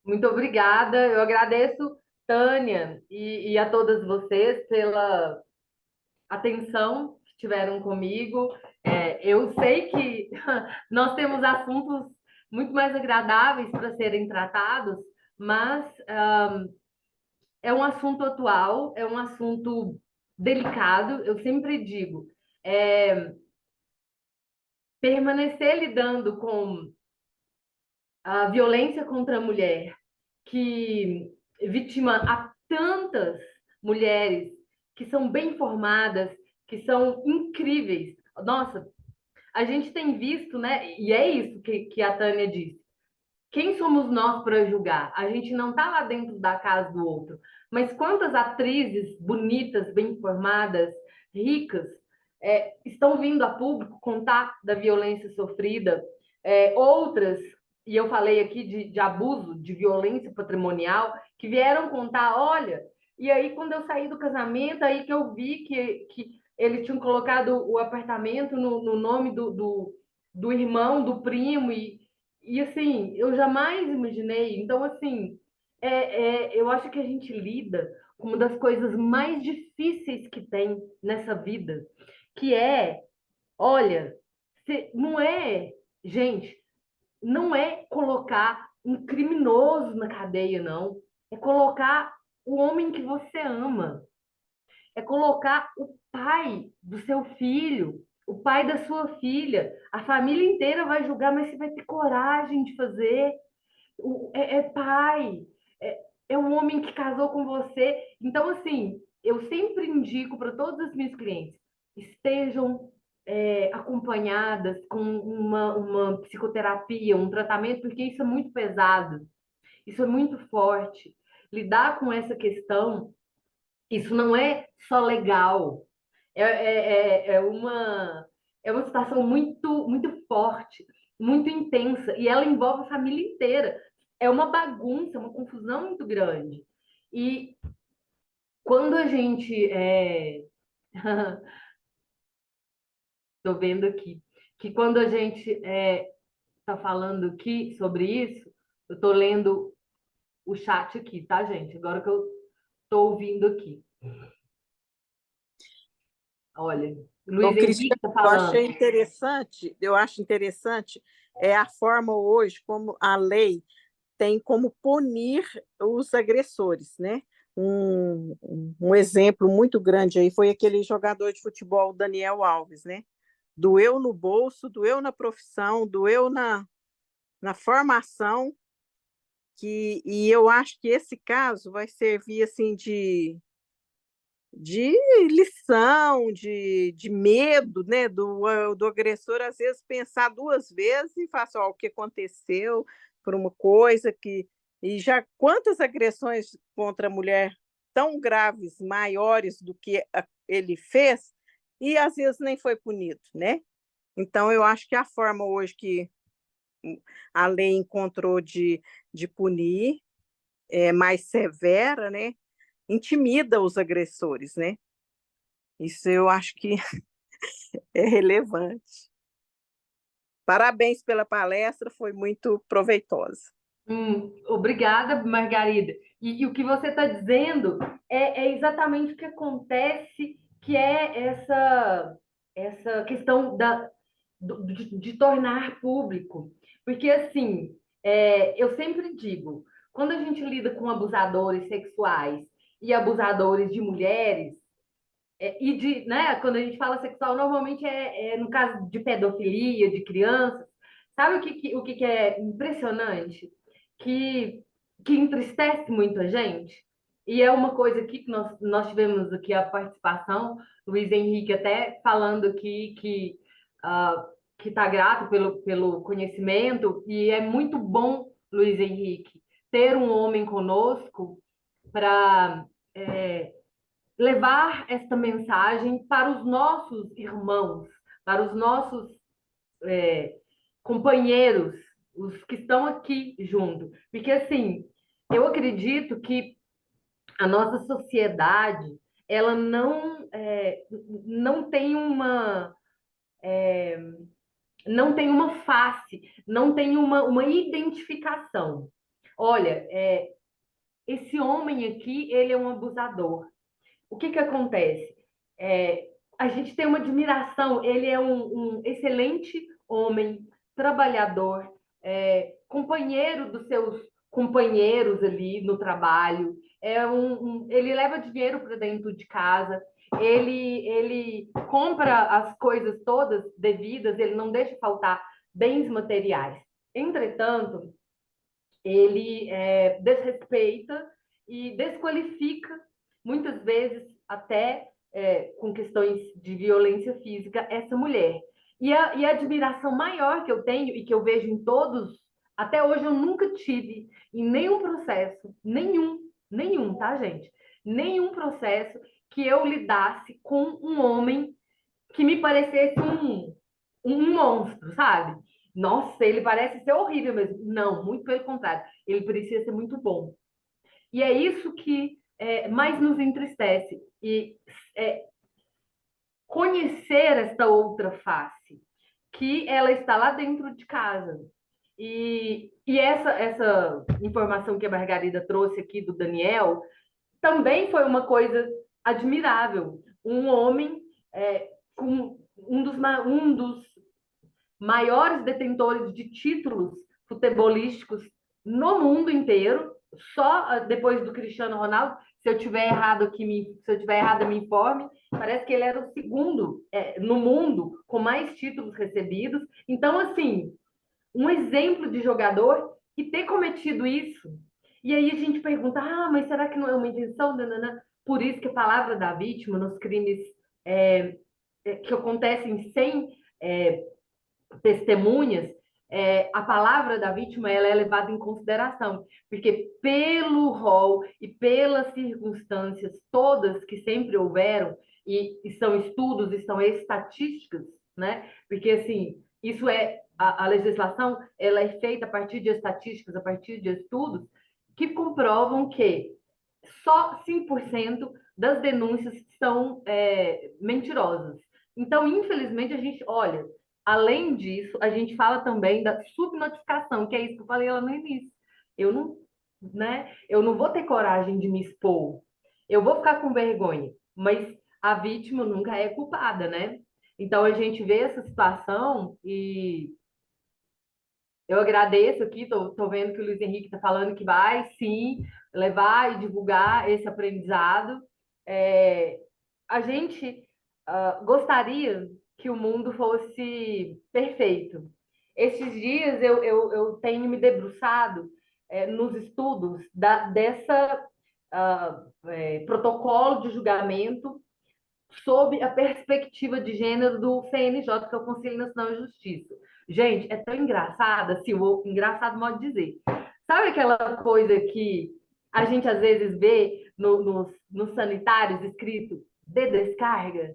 Muito obrigada. Eu agradeço, Tânia, e a todas vocês pela atenção que tiveram comigo. Eu sei que nós temos assuntos muito mais agradáveis para serem tratados, mas é um assunto atual, é um assunto delicado. Eu sempre digo, permanecer lidando com a violência contra a mulher, que vitima a tantas mulheres que são bem formadas, que são incríveis. Nossa, a gente tem visto, né? E é isso que a Tânia disse. quem somos nós para julgar? A gente não está lá dentro da casa do outro. Mas quantas atrizes bonitas, bem formadas, ricas, estão vindo a público contar da violência sofrida? Outras, e eu falei aqui de abuso, de violência patrimonial, que vieram contar, olha, e aí quando eu saí do casamento, aí que eu vi que eles tinham colocado o apartamento no nome do irmão, do primo, e assim, eu jamais imaginei. Então, assim, eu acho que a gente lida com uma das coisas mais difíceis que tem nessa vida, que olha, não é, gente, não é colocar um criminoso na cadeia, não. É colocar o homem que você ama. É colocar o pai do seu filho, o pai da sua filha. A família inteira vai julgar, mas você vai ter coragem de fazer. É pai, é um homem que casou com você. Então, assim, eu sempre indico para todas as minhas clientes, estejam acompanhadas com uma psicoterapia, um tratamento, porque isso é muito pesado, isso é muito forte. Lidar com essa questão, isso não é só legal, é uma situação muito, muito forte, muito intensa, e ela envolve a família inteira. É uma bagunça, uma confusão muito grande. E quando a gente. Estou vendo aqui, que quando a gente está falando aqui sobre isso, eu estou lendo o chat aqui, tá, gente? Agora que eu estou ouvindo aqui. Olha, Ô, Luiz Henrique Cristiano, está falando. eu acho interessante a forma hoje como a lei tem como punir os agressores, né? Um exemplo muito grande aí foi aquele jogador de futebol, Daniel Alves, né? Doeu no bolso, doeu na profissão, doeu na formação, e eu acho que esse caso vai servir assim de lição, de medo, né, do agressor, às vezes, pensar duas vezes e falar assim, ó, o que aconteceu por uma coisa que... E já quantas agressões contra a mulher tão graves, maiores do que ele fez, e às vezes nem foi punido, né? Então, eu acho que a forma hoje que a lei encontrou de punir é mais severa, né? Intimida os agressores, né? Isso eu acho que é relevante. Parabéns pela palestra, foi muito proveitosa. Obrigada, Margarida. E o que você está dizendo é exatamente o que acontece, que é essa questão de tornar público. Porque, assim, eu sempre digo, quando a gente lida com abusadores sexuais e abusadores de mulheres, né, quando a gente fala sexual, normalmente no caso de pedofilia, de crianças, sabe o que é impressionante? Que, que entristece muito a gente? E é uma coisa aqui que nós tivemos aqui a participação, Luiz Henrique até falando aqui que está grato pelo conhecimento, e é muito bom, Luiz Henrique, ter um homem conosco para levar esta mensagem para os nossos irmãos, para os nossos companheiros, os que estão aqui junto. Porque, assim, eu acredito que a nossa sociedade, ela não tem não tem uma face, não tem uma identificação. Olha, esse homem aqui, ele é um abusador. O que acontece? A gente tem uma admiração, ele é um excelente homem, trabalhador, companheiro dos seus companheiros ali no trabalho, ele leva dinheiro para dentro de casa, ele compra as coisas todas devidas, ele não deixa faltar bens materiais. Entretanto, ele desrespeita e desqualifica, muitas vezes até com questões de violência física, essa mulher. E a admiração maior que eu tenho e que eu vejo em todos Até hoje eu nunca tive em nenhum processo, nenhum, tá, gente? Nenhum processo que eu lidasse com um homem que me parecesse um monstro, sabe? Nossa, ele parece ser horrível mesmo. Não, muito pelo contrário. Ele parecia ser muito bom. E é isso que mais nos entristece. E é, conhecer esta outra face, que ela está lá dentro de casa. E essa informação que a Margarida trouxe aqui do Daniel também foi uma coisa admirável. Um homem com um dos maiores detentores de títulos futebolísticos no mundo inteiro, só depois do Cristiano Ronaldo. Se eu tiver errado aqui, se eu tiver errado, me informe. Parece que ele era o segundo no mundo com mais títulos recebidos. Então, assim, um exemplo de jogador e ter cometido isso. E aí a gente pergunta, mas será que não é uma intenção? Nanana? Por isso que a palavra da vítima nos crimes que acontecem sem testemunhas, a palavra da vítima ela é levada em consideração, porque pelo rol e pelas circunstâncias todas que sempre houveram, e são estudos e são estatísticas, né? Porque, assim, isso a legislação ela é feita a partir de estatísticas, a partir de estudos, que comprovam que só 5% das denúncias são mentirosas. Então, infelizmente, a gente, olha, além disso, a gente fala também da subnotificação, que é isso que eu falei lá no início. Eu não, né? Eu não vou ter coragem de me expor. Eu vou ficar com vergonha, mas a vítima nunca é culpada, né? Então a gente vê essa situação e eu agradeço aqui, tô vendo que o Luiz Henrique está falando que vai, sim, levar e divulgar esse aprendizado. A gente gostaria que o mundo fosse perfeito. Esses dias eu tenho me debruçado nos estudos dessa protocolo de julgamento sob a perspectiva de gênero do CNJ, que é o Conselho Nacional de Justiça. Gente, é tão engraçada, assim, engraçado modo de dizer. Sabe aquela coisa que a gente às vezes vê nos sanitários escrito de descarga?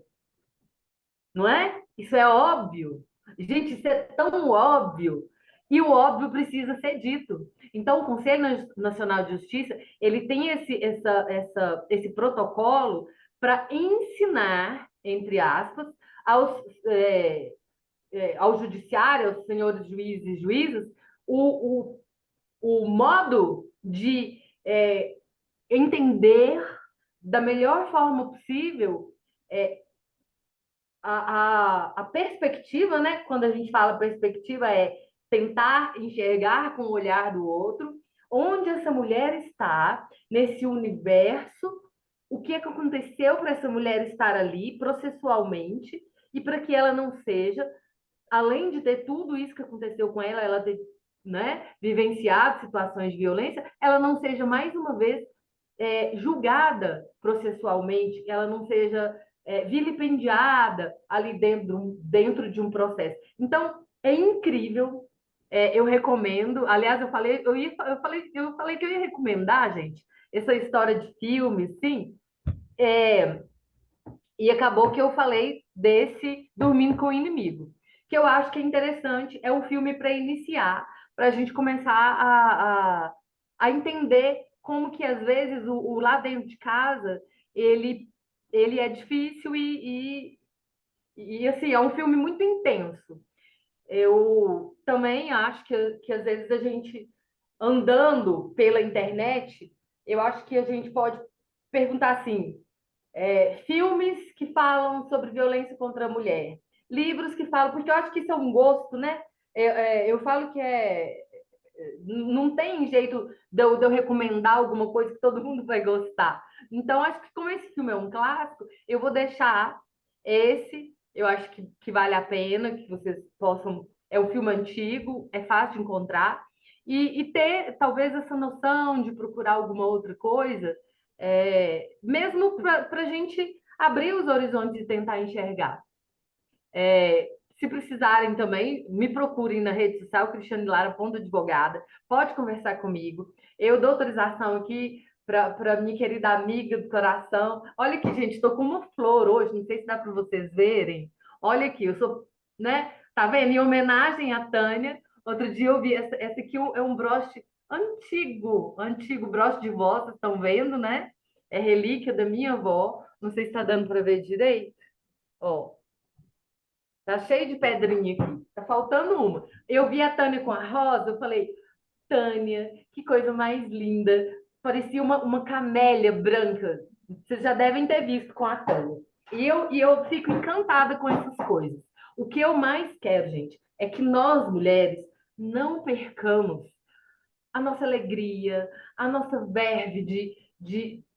Não é? Isso é óbvio. Gente, isso é tão óbvio. E o óbvio precisa ser dito. Então, o Conselho Nacional de Justiça, ele tem esse protocolo para ensinar, entre aspas, ao judiciário, aos senhores juízes e juízas, o modo de entender da melhor forma possível a perspectiva, né? Quando a gente fala perspectiva, é tentar enxergar com o olhar do outro, onde essa mulher está nesse universo, o que é que aconteceu para essa mulher estar ali processualmente e para que ela não seja, além de ter tudo isso que aconteceu com ela, ela ter, né, vivenciado situações de violência, ela não seja mais uma vez julgada processualmente, ela não seja vilipendiada ali dentro de um processo. Então, é incrível, eu recomendo. Aliás, eu falei que eu ia recomendar, gente, essa história de filme, sim, e acabou que eu falei desse Dormindo com o Inimigo, que eu acho que é interessante, é um filme para iniciar, para a gente começar a entender como que, às vezes, o lá dentro de casa, ele é difícil e, assim, é um filme muito intenso. Eu também acho que às vezes, a gente, andando pela internet, eu acho que a gente pode perguntar assim, filmes que falam sobre violência contra a mulher, livros que falam, porque eu acho que isso é um gosto, né? Eu falo que não tem jeito de eu recomendar alguma coisa que todo mundo vai gostar. Então, acho que como esse filme é um clássico, eu vou deixar eu acho que vale a pena, que vocês possam. É um filme antigo, é fácil de encontrar, e ter talvez essa noção de procurar alguma outra coisa, mesmo para a gente abrir os horizontes e tentar enxergar. Se precisarem também, me procurem na rede social, Cristiane Lara, advogada. Pode conversar comigo. Eu dou autorização aqui para minha querida amiga do coração. Olha aqui, gente, estou com uma flor hoje, não sei se dá para vocês verem. Olha aqui, eu sou, né? Tá vendo? Em homenagem à Tânia. Outro dia eu vi, essa aqui é um broche antigo broche de vó, vocês estão vendo, né? É relíquia da minha avó. Não sei se está dando para ver direito. Ó, tá cheio de pedrinha aqui. Tá faltando uma. Eu vi a Tânia com a rosa, eu falei, Tânia, que coisa mais linda. Parecia uma camélia branca. Vocês já devem ter visto com a Tânia. E eu fico encantada com essas coisas. O que eu mais quero, gente, é que nós, mulheres, não percamos a nossa alegria, a nossa verve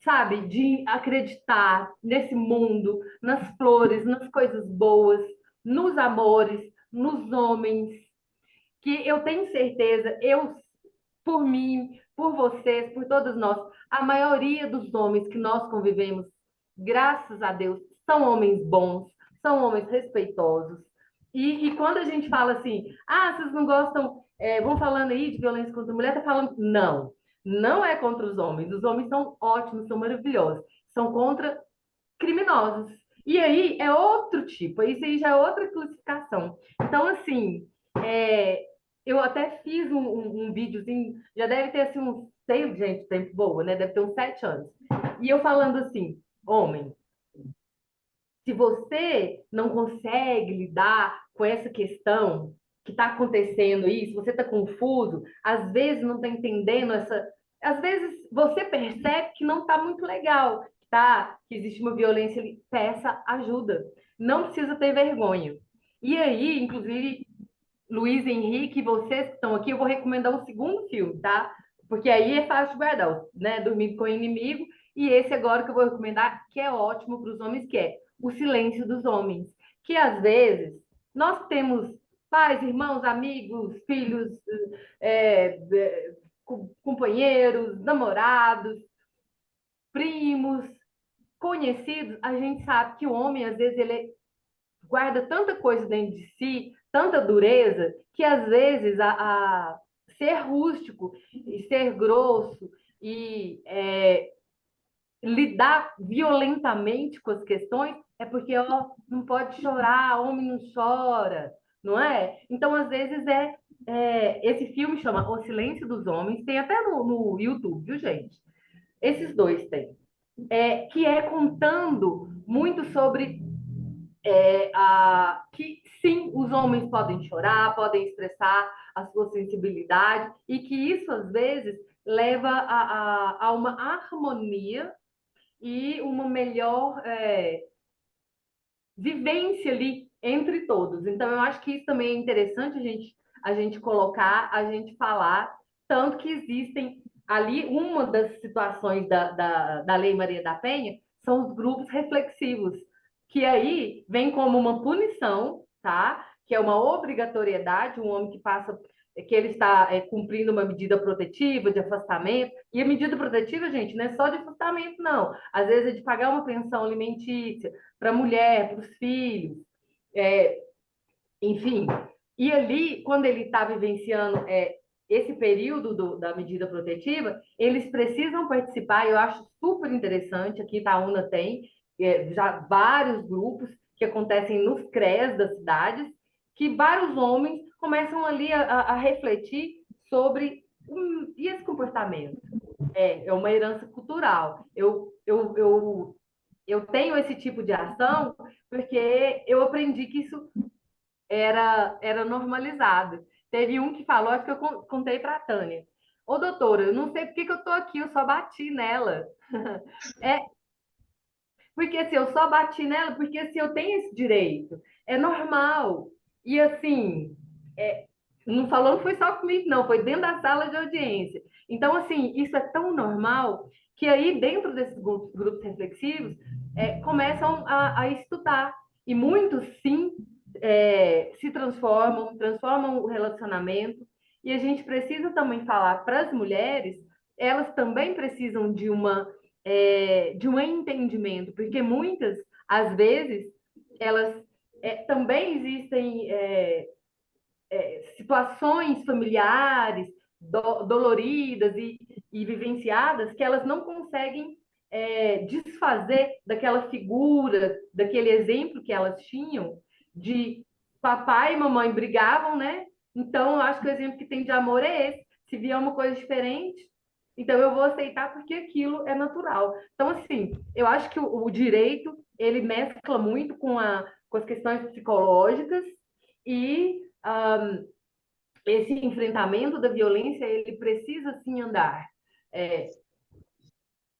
sabe, de acreditar nesse mundo, nas flores, nas coisas boas, nos amores, nos homens, que eu tenho certeza, por mim, por vocês, por todos nós, a maioria dos homens que nós convivemos, graças a Deus, são homens bons, são homens respeitosos. E quando a gente fala assim, vocês não gostam, vão falando aí de violência contra a mulher, tá falando, não, não é contra os homens são ótimos, são maravilhosos, são contra criminosos. E aí é outro tipo, isso aí já é outra classificação. Então, assim, eu até fiz um videozinho, já deve ter assim uns, sei, gente, tempo boa, né? Deve ter uns 7 anos. E eu falando assim, homem, se você não consegue lidar com essa questão que está acontecendo aí, se você está confuso, às vezes não está entendendo às vezes você percebe que não está muito legal, tá? Que existe uma violência ali, peça ajuda. Não precisa ter vergonha. E aí, inclusive, Luiz Henrique, vocês que estão aqui, eu vou recomendar um segundo filme, tá? Porque aí é fácil de guardar, né? Dormir com o Inimigo. E esse agora que eu vou recomendar, que é ótimo para os homens, que é O Silêncio dos Homens. Que às vezes nós temos pais, irmãos, amigos, filhos, companheiros, namorados, primos, conhecidos. A gente sabe que o homem, às vezes, ele guarda tanta coisa dentro de si, tanta dureza, que às vezes a ser rústico e ser grosso e lidar violentamente com as questões é porque não pode chorar, homem não chora, não é? Então, às vezes, esse filme chama O Silêncio dos Homens, tem até no YouTube, viu, gente? Esses dois tem. Que é contando muito sobre que sim, os homens podem chorar, podem expressar a sua sensibilidade, e que isso, às vezes, leva a uma harmonia e uma melhor vivência ali entre todos. Então, eu acho que isso também é interessante a gente colocar, a gente falar, tanto que existem ali, uma das situações da Lei Maria da Penha são os grupos reflexivos, que aí vem como uma punição, tá? Que é uma obrigatoriedade, um homem que ele está cumprindo uma medida protetiva de afastamento, e a medida protetiva, gente, não é só de afastamento, não. Às vezes é de pagar uma pensão alimentícia para a mulher, para os filhos, enfim. E ali, quando ele está vivenciando esse período da medida protetiva, eles precisam participar, eu acho super interessante, aqui Itaúna tem já vários grupos que acontecem nos CREAs das cidades, que vários homens começam ali a refletir sobre e esse comportamento. É uma herança cultural. Eu tenho esse tipo de ação porque eu aprendi que isso era normalizado. Teve um que falou, acho que eu contei para a Tânia. Ô, doutora, eu não sei por que eu estou aqui, eu só bati nela. Porque assim, eu só bati nela porque assim, eu tenho esse direito. É normal. E assim, não falou, não foi só comigo, não, foi dentro da sala de audiência. Então, assim, isso é tão normal que aí, dentro desses grupos reflexivos, começam a estudar. E muitos, sim, se transformam o relacionamento. E a gente precisa também falar para as mulheres, elas também precisam de um entendimento, porque muitas, às vezes, elas também existem situações familiares doloridas e vivenciadas que elas não conseguem desfazer daquela figura, daquele exemplo que elas tinham de papai e mamãe brigavam, né? Então, eu acho que o exemplo que tem de amor é esse. Se vier uma coisa diferente, então eu vou aceitar porque aquilo é natural. Então, assim, eu acho que o direito, ele mescla muito com as questões psicológicas e esse enfrentamento da violência, ele precisa sim andar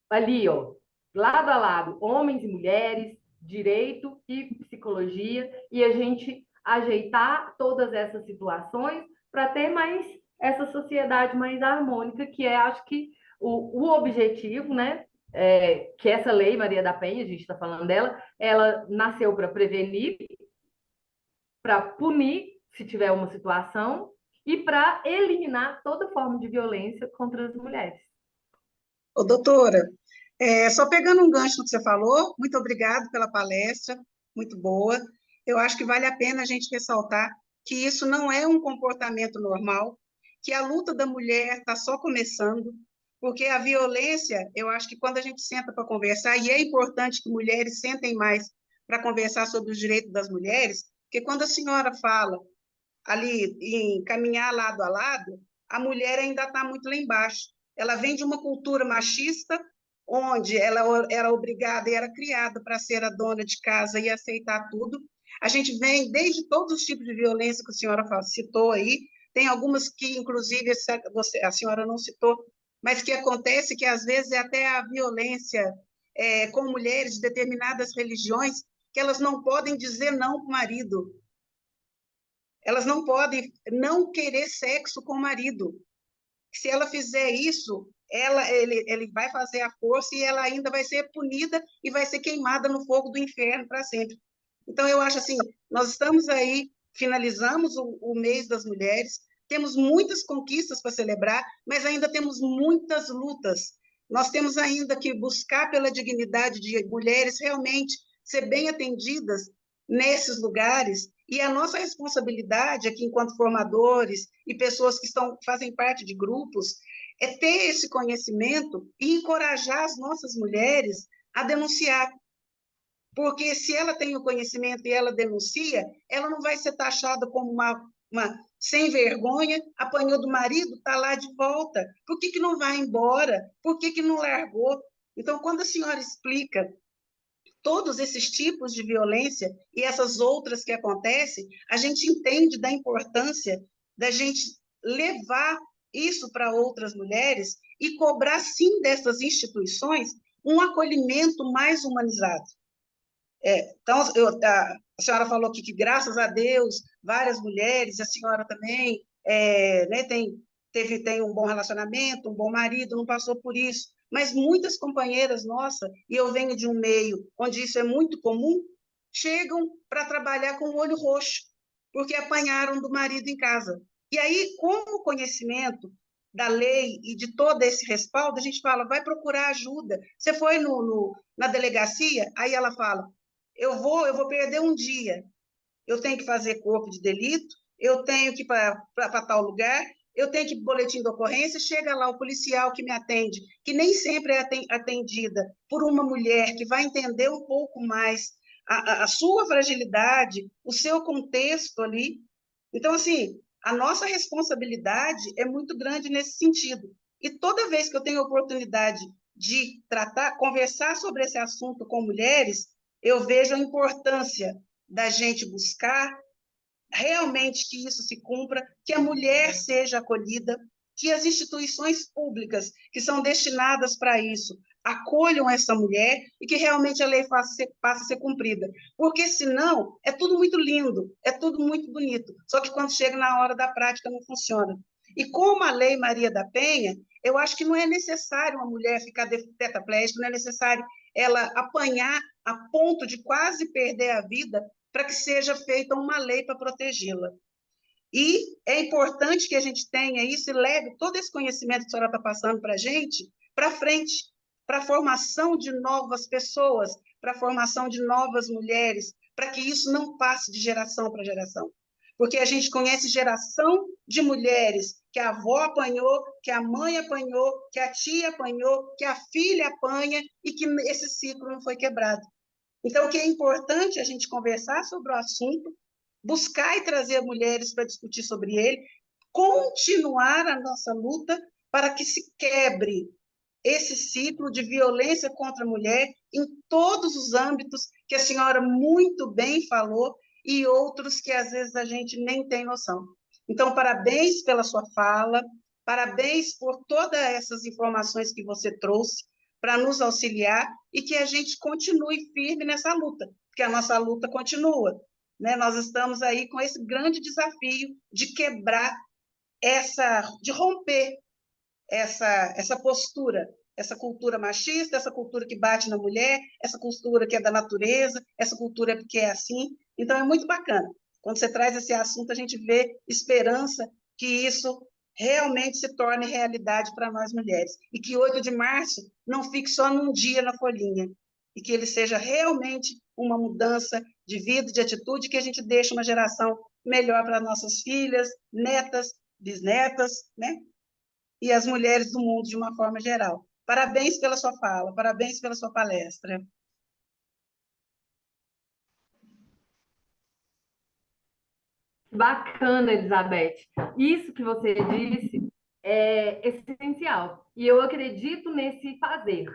ali, ó, lado a lado, homens e mulheres, direito e psicologia, e a gente ajeitar todas essas situações para ter mais essa sociedade mais harmônica, que é, acho que, o objetivo, né? Que essa lei, Maria da Penha, a gente está falando dela, ela nasceu para prevenir, para punir, se tiver uma situação, e para eliminar toda forma de violência contra as mulheres. Ô, doutora, só pegando um gancho no que você falou, muito obrigado pela palestra, muito boa. Eu acho que vale a pena a gente ressaltar que isso não é um comportamento normal, que a luta da mulher está só começando, porque a violência, eu acho que quando a gente senta para conversar, e é importante que mulheres sentem mais para conversar sobre os direitos das mulheres, porque quando a senhora fala ali em caminhar lado a lado, a mulher ainda está muito lá embaixo. Ela vem de uma cultura machista, onde ela era obrigada e era criada para ser a dona de casa e aceitar tudo. A gente vem desde todos os tipos de violência que a senhora citou aí, tem algumas que, inclusive, a senhora não citou, mas que acontece que, às vezes, é até a violência com mulheres de determinadas religiões, que elas não podem dizer não para o marido, elas não podem não querer sexo com o marido. Se ela fizer isso, ele vai fazer a força e ela ainda vai ser punida e vai ser queimada no fogo do inferno para sempre. Então, eu acho assim, nós estamos aí, finalizamos o mês das mulheres, temos muitas conquistas para celebrar, mas ainda temos muitas lutas. Nós temos ainda que buscar pela dignidade de mulheres realmente ser bem atendidas nesses lugares, e a nossa responsabilidade aqui, enquanto formadores e pessoas que fazem parte de grupos, é ter esse conhecimento e encorajar as nossas mulheres a denunciar. Porque se ela tem o conhecimento e ela denuncia, ela não vai ser taxada como uma sem vergonha, apanhou do marido, está lá de volta. Por que não vai embora? Por que não largou? Então, quando a senhora explica todos esses tipos de violência e essas outras que acontecem, a gente entende da importância da gente levar isso para outras mulheres e cobrar, sim, dessas instituições um acolhimento mais humanizado. Então, a senhora falou aqui que, graças a Deus, várias mulheres, a senhora também né, tem um bom relacionamento, um bom marido, não passou por isso, mas muitas companheiras nossas, e eu venho de um meio onde isso é muito comum, chegam para trabalhar com o olho roxo, porque apanharam do marido em casa. E aí, com o conhecimento da lei e de todo esse respaldo, a gente fala, vai procurar ajuda. Você foi na delegacia, aí ela fala, eu vou perder um dia, eu tenho que fazer corpo de delito, eu tenho que ir para tal lugar, eu tenho que ir para boletim de ocorrência, chega lá o policial que me atende, que nem sempre é atendida por uma mulher que vai entender um pouco mais a sua fragilidade, o seu contexto ali. Então, assim, a nossa responsabilidade é muito grande nesse sentido. E toda vez que eu tenho a oportunidade de conversar sobre esse assunto com mulheres, eu vejo a importância da gente buscar realmente que isso se cumpra, que a mulher seja acolhida, que as instituições públicas que são destinadas para isso acolham essa mulher e que realmente a lei passe a ser cumprida. Porque, senão, é tudo muito lindo, é tudo muito bonito, só que quando chega na hora da prática não funciona. E como a Lei Maria da Penha, eu acho que não é necessário uma mulher ficar tetraplégica, não é necessário ela apanhar a ponto de quase perder a vida para que seja feita uma lei para protegê-la. E é importante que a gente tenha isso e leve todo esse conhecimento que a senhora está passando para a gente para frente, para a formação de novas pessoas, para a formação de novas mulheres, para que isso não passe de geração para geração. Porque a gente conhece geração de mulheres que a avó apanhou, que a mãe apanhou, que a tia apanhou, que a filha apanha e que esse ciclo não foi quebrado. Então, o que é importante é a gente conversar sobre o assunto, buscar e trazer mulheres para discutir sobre ele, continuar a nossa luta para que se quebre esse ciclo de violência contra a mulher em todos os âmbitos que a senhora muito bem falou e outros que às vezes a gente nem tem noção. Então, parabéns pela sua fala, parabéns por todas essas informações que você trouxe para nos auxiliar e que a gente continue firme nessa luta, porque a nossa luta continua, né? Nós estamos aí com esse grande desafio de quebrar de romper essa postura, essa cultura machista, essa cultura que bate na mulher, essa cultura que é da natureza, essa cultura que é assim. Então, é muito bacana. Quando você traz esse assunto, a gente vê esperança que isso realmente se torne realidade para nós mulheres. E que 8 de março não fique só num dia na folhinha, e que ele seja realmente uma mudança de vida, de atitude, que a gente deixe uma geração melhor para nossas filhas, netas, bisnetas, né? E as mulheres do mundo de uma forma geral. Parabéns pela sua fala, parabéns pela sua palestra. Bacana, Elizabeth. Isso que você disse é essencial. E eu acredito nesse fazer.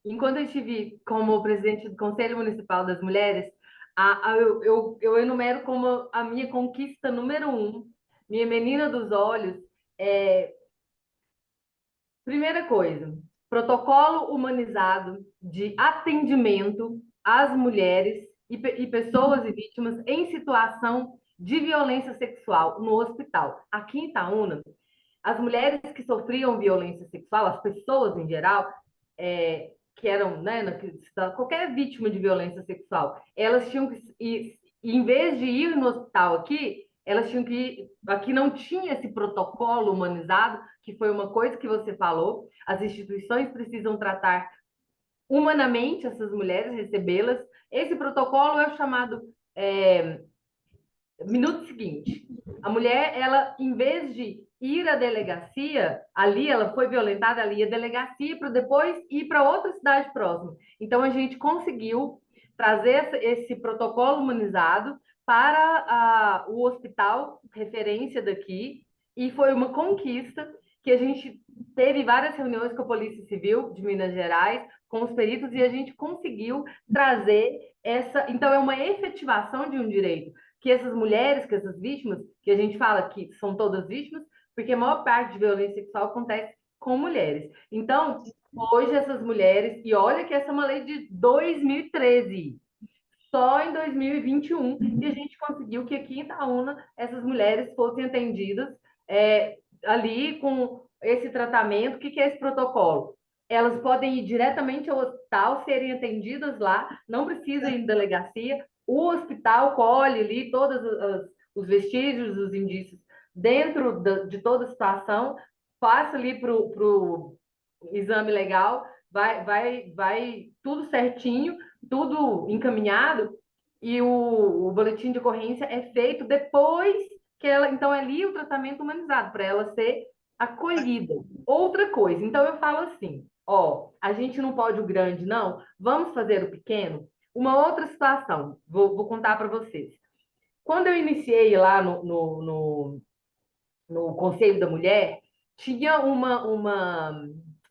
Enquanto eu estive como presidente do Conselho Municipal das Mulheres, eu enumero como a minha conquista número 1, minha menina dos olhos, primeira coisa, protocolo humanizado de atendimento às mulheres e pessoas e vítimas em situação de violência sexual no hospital. Aqui em Itaúna, as mulheres que sofriam violência sexual, as pessoas em geral, que eram, né, qualquer vítima de violência sexual, elas tinham que, em vez de ir no hospital aqui, elas tinham que ir, aqui não tinha esse protocolo humanizado, que foi uma coisa que você falou, as instituições precisam tratar humanamente essas mulheres, recebê-las. Esse protocolo é o chamado minuto seguinte. A mulher, ela, em vez de ir à delegacia, ali ela foi violentada, ela ia à delegacia para depois ir para outra cidade próxima. Então, a gente conseguiu trazer esse protocolo humanizado para o hospital referência daqui, e foi uma conquista que a gente teve várias reuniões com a Polícia Civil de Minas Gerais, com os peritos, e a gente conseguiu trazer essa... Então, é uma efetivação de um direito, que essas mulheres, que essas vítimas, que a gente fala que são todas vítimas, porque a maior parte de violência sexual acontece com mulheres. Então, hoje essas mulheres, e olha que essa é uma lei de 2013, só em 2021, e a gente conseguiu que aqui em Itaúna essas mulheres fossem atendidas ali com esse tratamento. O que é esse protocolo? Elas podem ir diretamente ao hospital, serem atendidas lá, não precisa ir em delegacia. O hospital colhe ali todos os vestígios, os indícios dentro de toda a situação, passa ali para o exame legal, vai tudo certinho, tudo encaminhado, e o boletim de ocorrência é feito depois que ela... Então, é ali o tratamento humanizado, para ela ser acolhida. Outra coisa, então eu falo assim, a gente não pode o grande, não, vamos fazer o pequeno. Uma outra situação, vou contar para vocês. Quando eu iniciei lá no Conselho da Mulher, tinha uma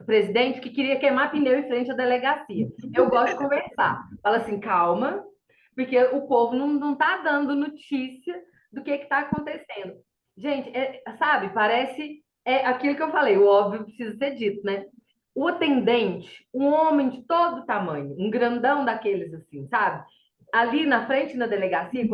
presidente que queria queimar pneu em frente à delegacia. Eu gosto de conversar. Fala assim, calma, porque o povo não está dando notícia do que está acontecendo. Gente, sabe, parece aquilo que eu falei, o óbvio precisa ser dito, né? O atendente, um homem de todo tamanho, um grandão daqueles assim, sabe? Ali na frente da delegacia,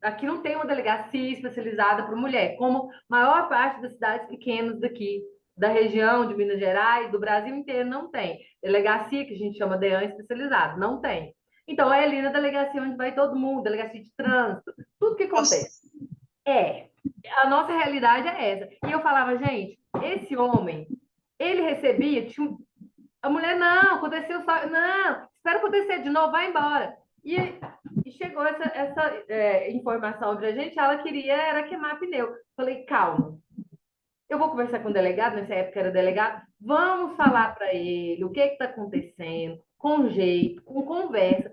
aqui não tem uma delegacia especializada para mulher, como a maior parte das cidades pequenas daqui, da região de Minas Gerais, do Brasil inteiro, não tem. Delegacia, que a gente chama DEAN especializado, não tem. Então, é ali na delegacia onde vai todo mundo, delegacia de trânsito, tudo que acontece. A nossa realidade é essa. E eu falava, gente, esse homem, ele recebia, a mulher, não, aconteceu só, não, espera acontecer de novo, vai embora. E chegou essa informação para a gente, ela queria era queimar pneu. Falei, calma, eu vou conversar com o delegado, nessa época era delegado, vamos falar para ele o que está acontecendo, com jeito, com conversa,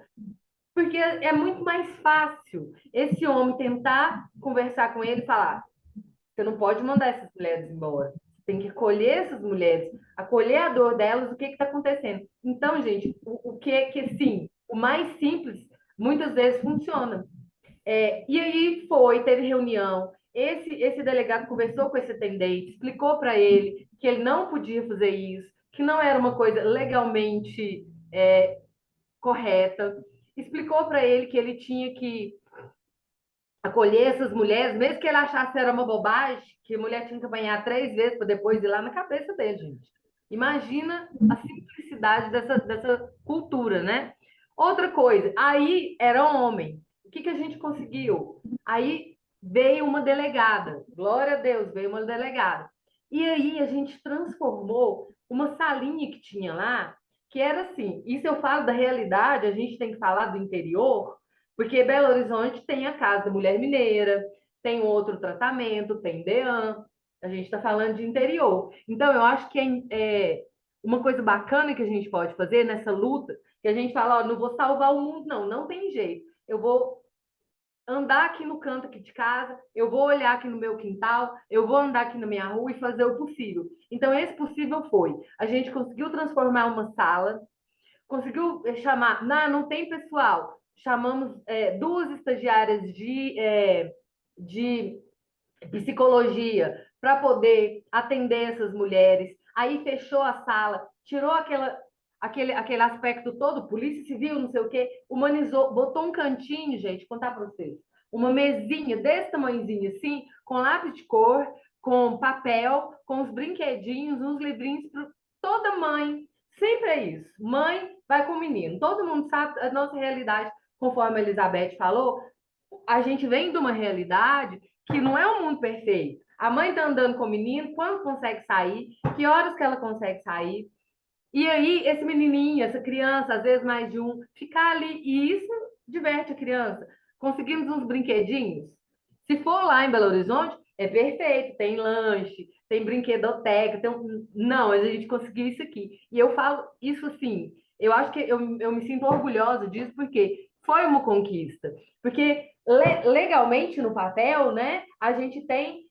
porque é muito mais fácil esse homem tentar conversar com ele e falar: você não pode mandar essas mulheres embora, você tem que acolher essas mulheres, acolher a dor delas, o que está acontecendo. Então, gente, o que sim, o mais simples muitas vezes funciona. E aí teve reunião. Esse delegado conversou com esse atendente, explicou para ele que ele não podia fazer isso, que não era uma coisa legalmente correta. Explicou para ele que ele tinha que acolher essas mulheres, mesmo que ele achasse que era uma bobagem, que a mulher tinha que apanhar 3 vezes para depois ir lá na cabeça dele, gente. Imagina a simplicidade dessa cultura, né? Outra coisa, aí era homem. O que a gente conseguiu? Aí veio uma delegada, glória a Deus, veio uma delegada. E aí a gente transformou uma salinha que tinha lá, que era assim, isso eu falo da realidade, a gente tem que falar do interior, porque Belo Horizonte tem a Casa da Mulher Mineira, tem outro tratamento, tem DEAN, a gente está falando de interior. Então, eu acho que é uma coisa bacana que a gente pode fazer nessa luta, que a gente fala, ó, não vou salvar o mundo, não tem jeito. Eu vou andar aqui no canto aqui de casa, eu vou olhar aqui no meu quintal, eu vou andar aqui na minha rua e fazer o possível. Então, esse possível foi, a gente conseguiu transformar uma sala, conseguiu chamar, não tem pessoal, chamamos 2 estagiárias de psicologia para poder atender essas mulheres, aí fechou a sala, tirou aquele aspecto todo, polícia civil, não sei o quê, humanizou, botou um cantinho, gente, contar para vocês, uma mesinha desse tamanhozinho assim, com lápis de cor, com papel, com os brinquedinhos, uns livrinhos para toda mãe. Sempre é isso. Mãe vai com o menino. Todo mundo sabe a nossa realidade, conforme a Elizabeth falou, a gente vem de uma realidade que não é um mundo perfeito. A mãe está andando com o menino, quando consegue sair, que horas que ela consegue sair. E aí, esse menininho, essa criança, às vezes mais de um, ficar ali, e isso diverte a criança. Conseguimos uns brinquedinhos. Se for lá em Belo Horizonte, é perfeito, tem lanche, tem brinquedoteca, não, a gente conseguiu isso aqui. E eu falo isso assim, eu acho que eu me sinto orgulhosa disso, porque foi uma conquista. Porque legalmente no papel, né, a gente tem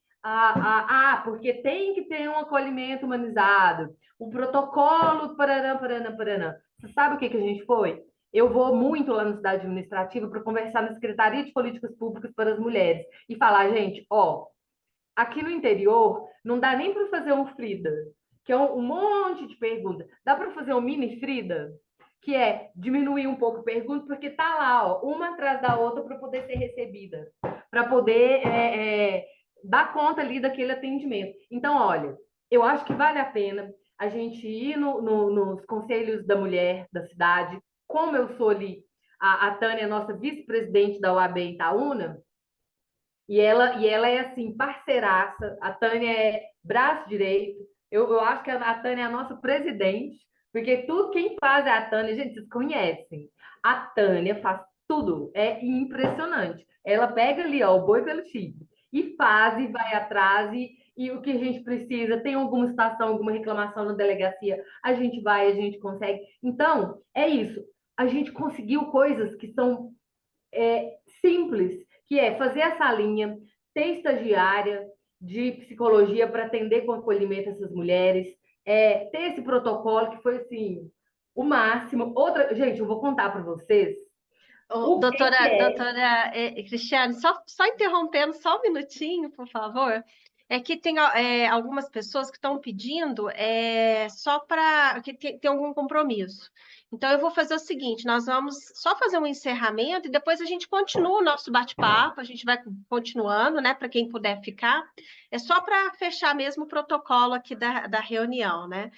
porque tem que ter um acolhimento humanizado, o protocolo, paraná, paraná, paraná. Você sabe o que a gente foi? Eu vou muito lá na cidade administrativa para conversar na Secretaria de Políticas Públicas para as Mulheres e falar, gente, ó, aqui no interior não dá nem para fazer um Frida, que é um monte de perguntas. Dá para fazer um mini Frida, que é diminuir um pouco a pergunta, porque tá lá, ó, uma atrás da outra para poder ser recebida, para poder dar conta ali daquele atendimento. Então, olha, eu acho que vale a pena a gente ir nos conselhos da mulher da cidade, como eu sou ali, a Tânia é nossa vice-presidente da OAB Itaúna, e ela é assim, parceiraça, a Tânia é braço direito, eu acho que a Tânia é a nossa presidente, porque tudo quem faz é a Tânia, gente, vocês conhecem. A Tânia faz tudo, é impressionante. Ela pega ali, ó, o boi pelo chifre, e faz, e vai atrás, e o que a gente precisa, tem alguma situação, alguma reclamação na delegacia, a gente vai, a gente consegue. Então, é isso. A gente conseguiu coisas que são simples, que é fazer essa linha, ter estagiária de psicologia para atender com acolhimento essas mulheres, ter esse protocolo que foi assim, o máximo. Outra, gente, eu vou contar para vocês. Doutora Cristiane, só interrompendo só um minutinho, por favor. É que tem algumas pessoas que estão pedindo só para que tem algum compromisso. Então, eu vou fazer o seguinte: nós vamos só fazer um encerramento e depois a gente continua o nosso bate-papo, a gente vai continuando, né? Para quem puder ficar. É só para fechar mesmo o protocolo aqui da reunião, né?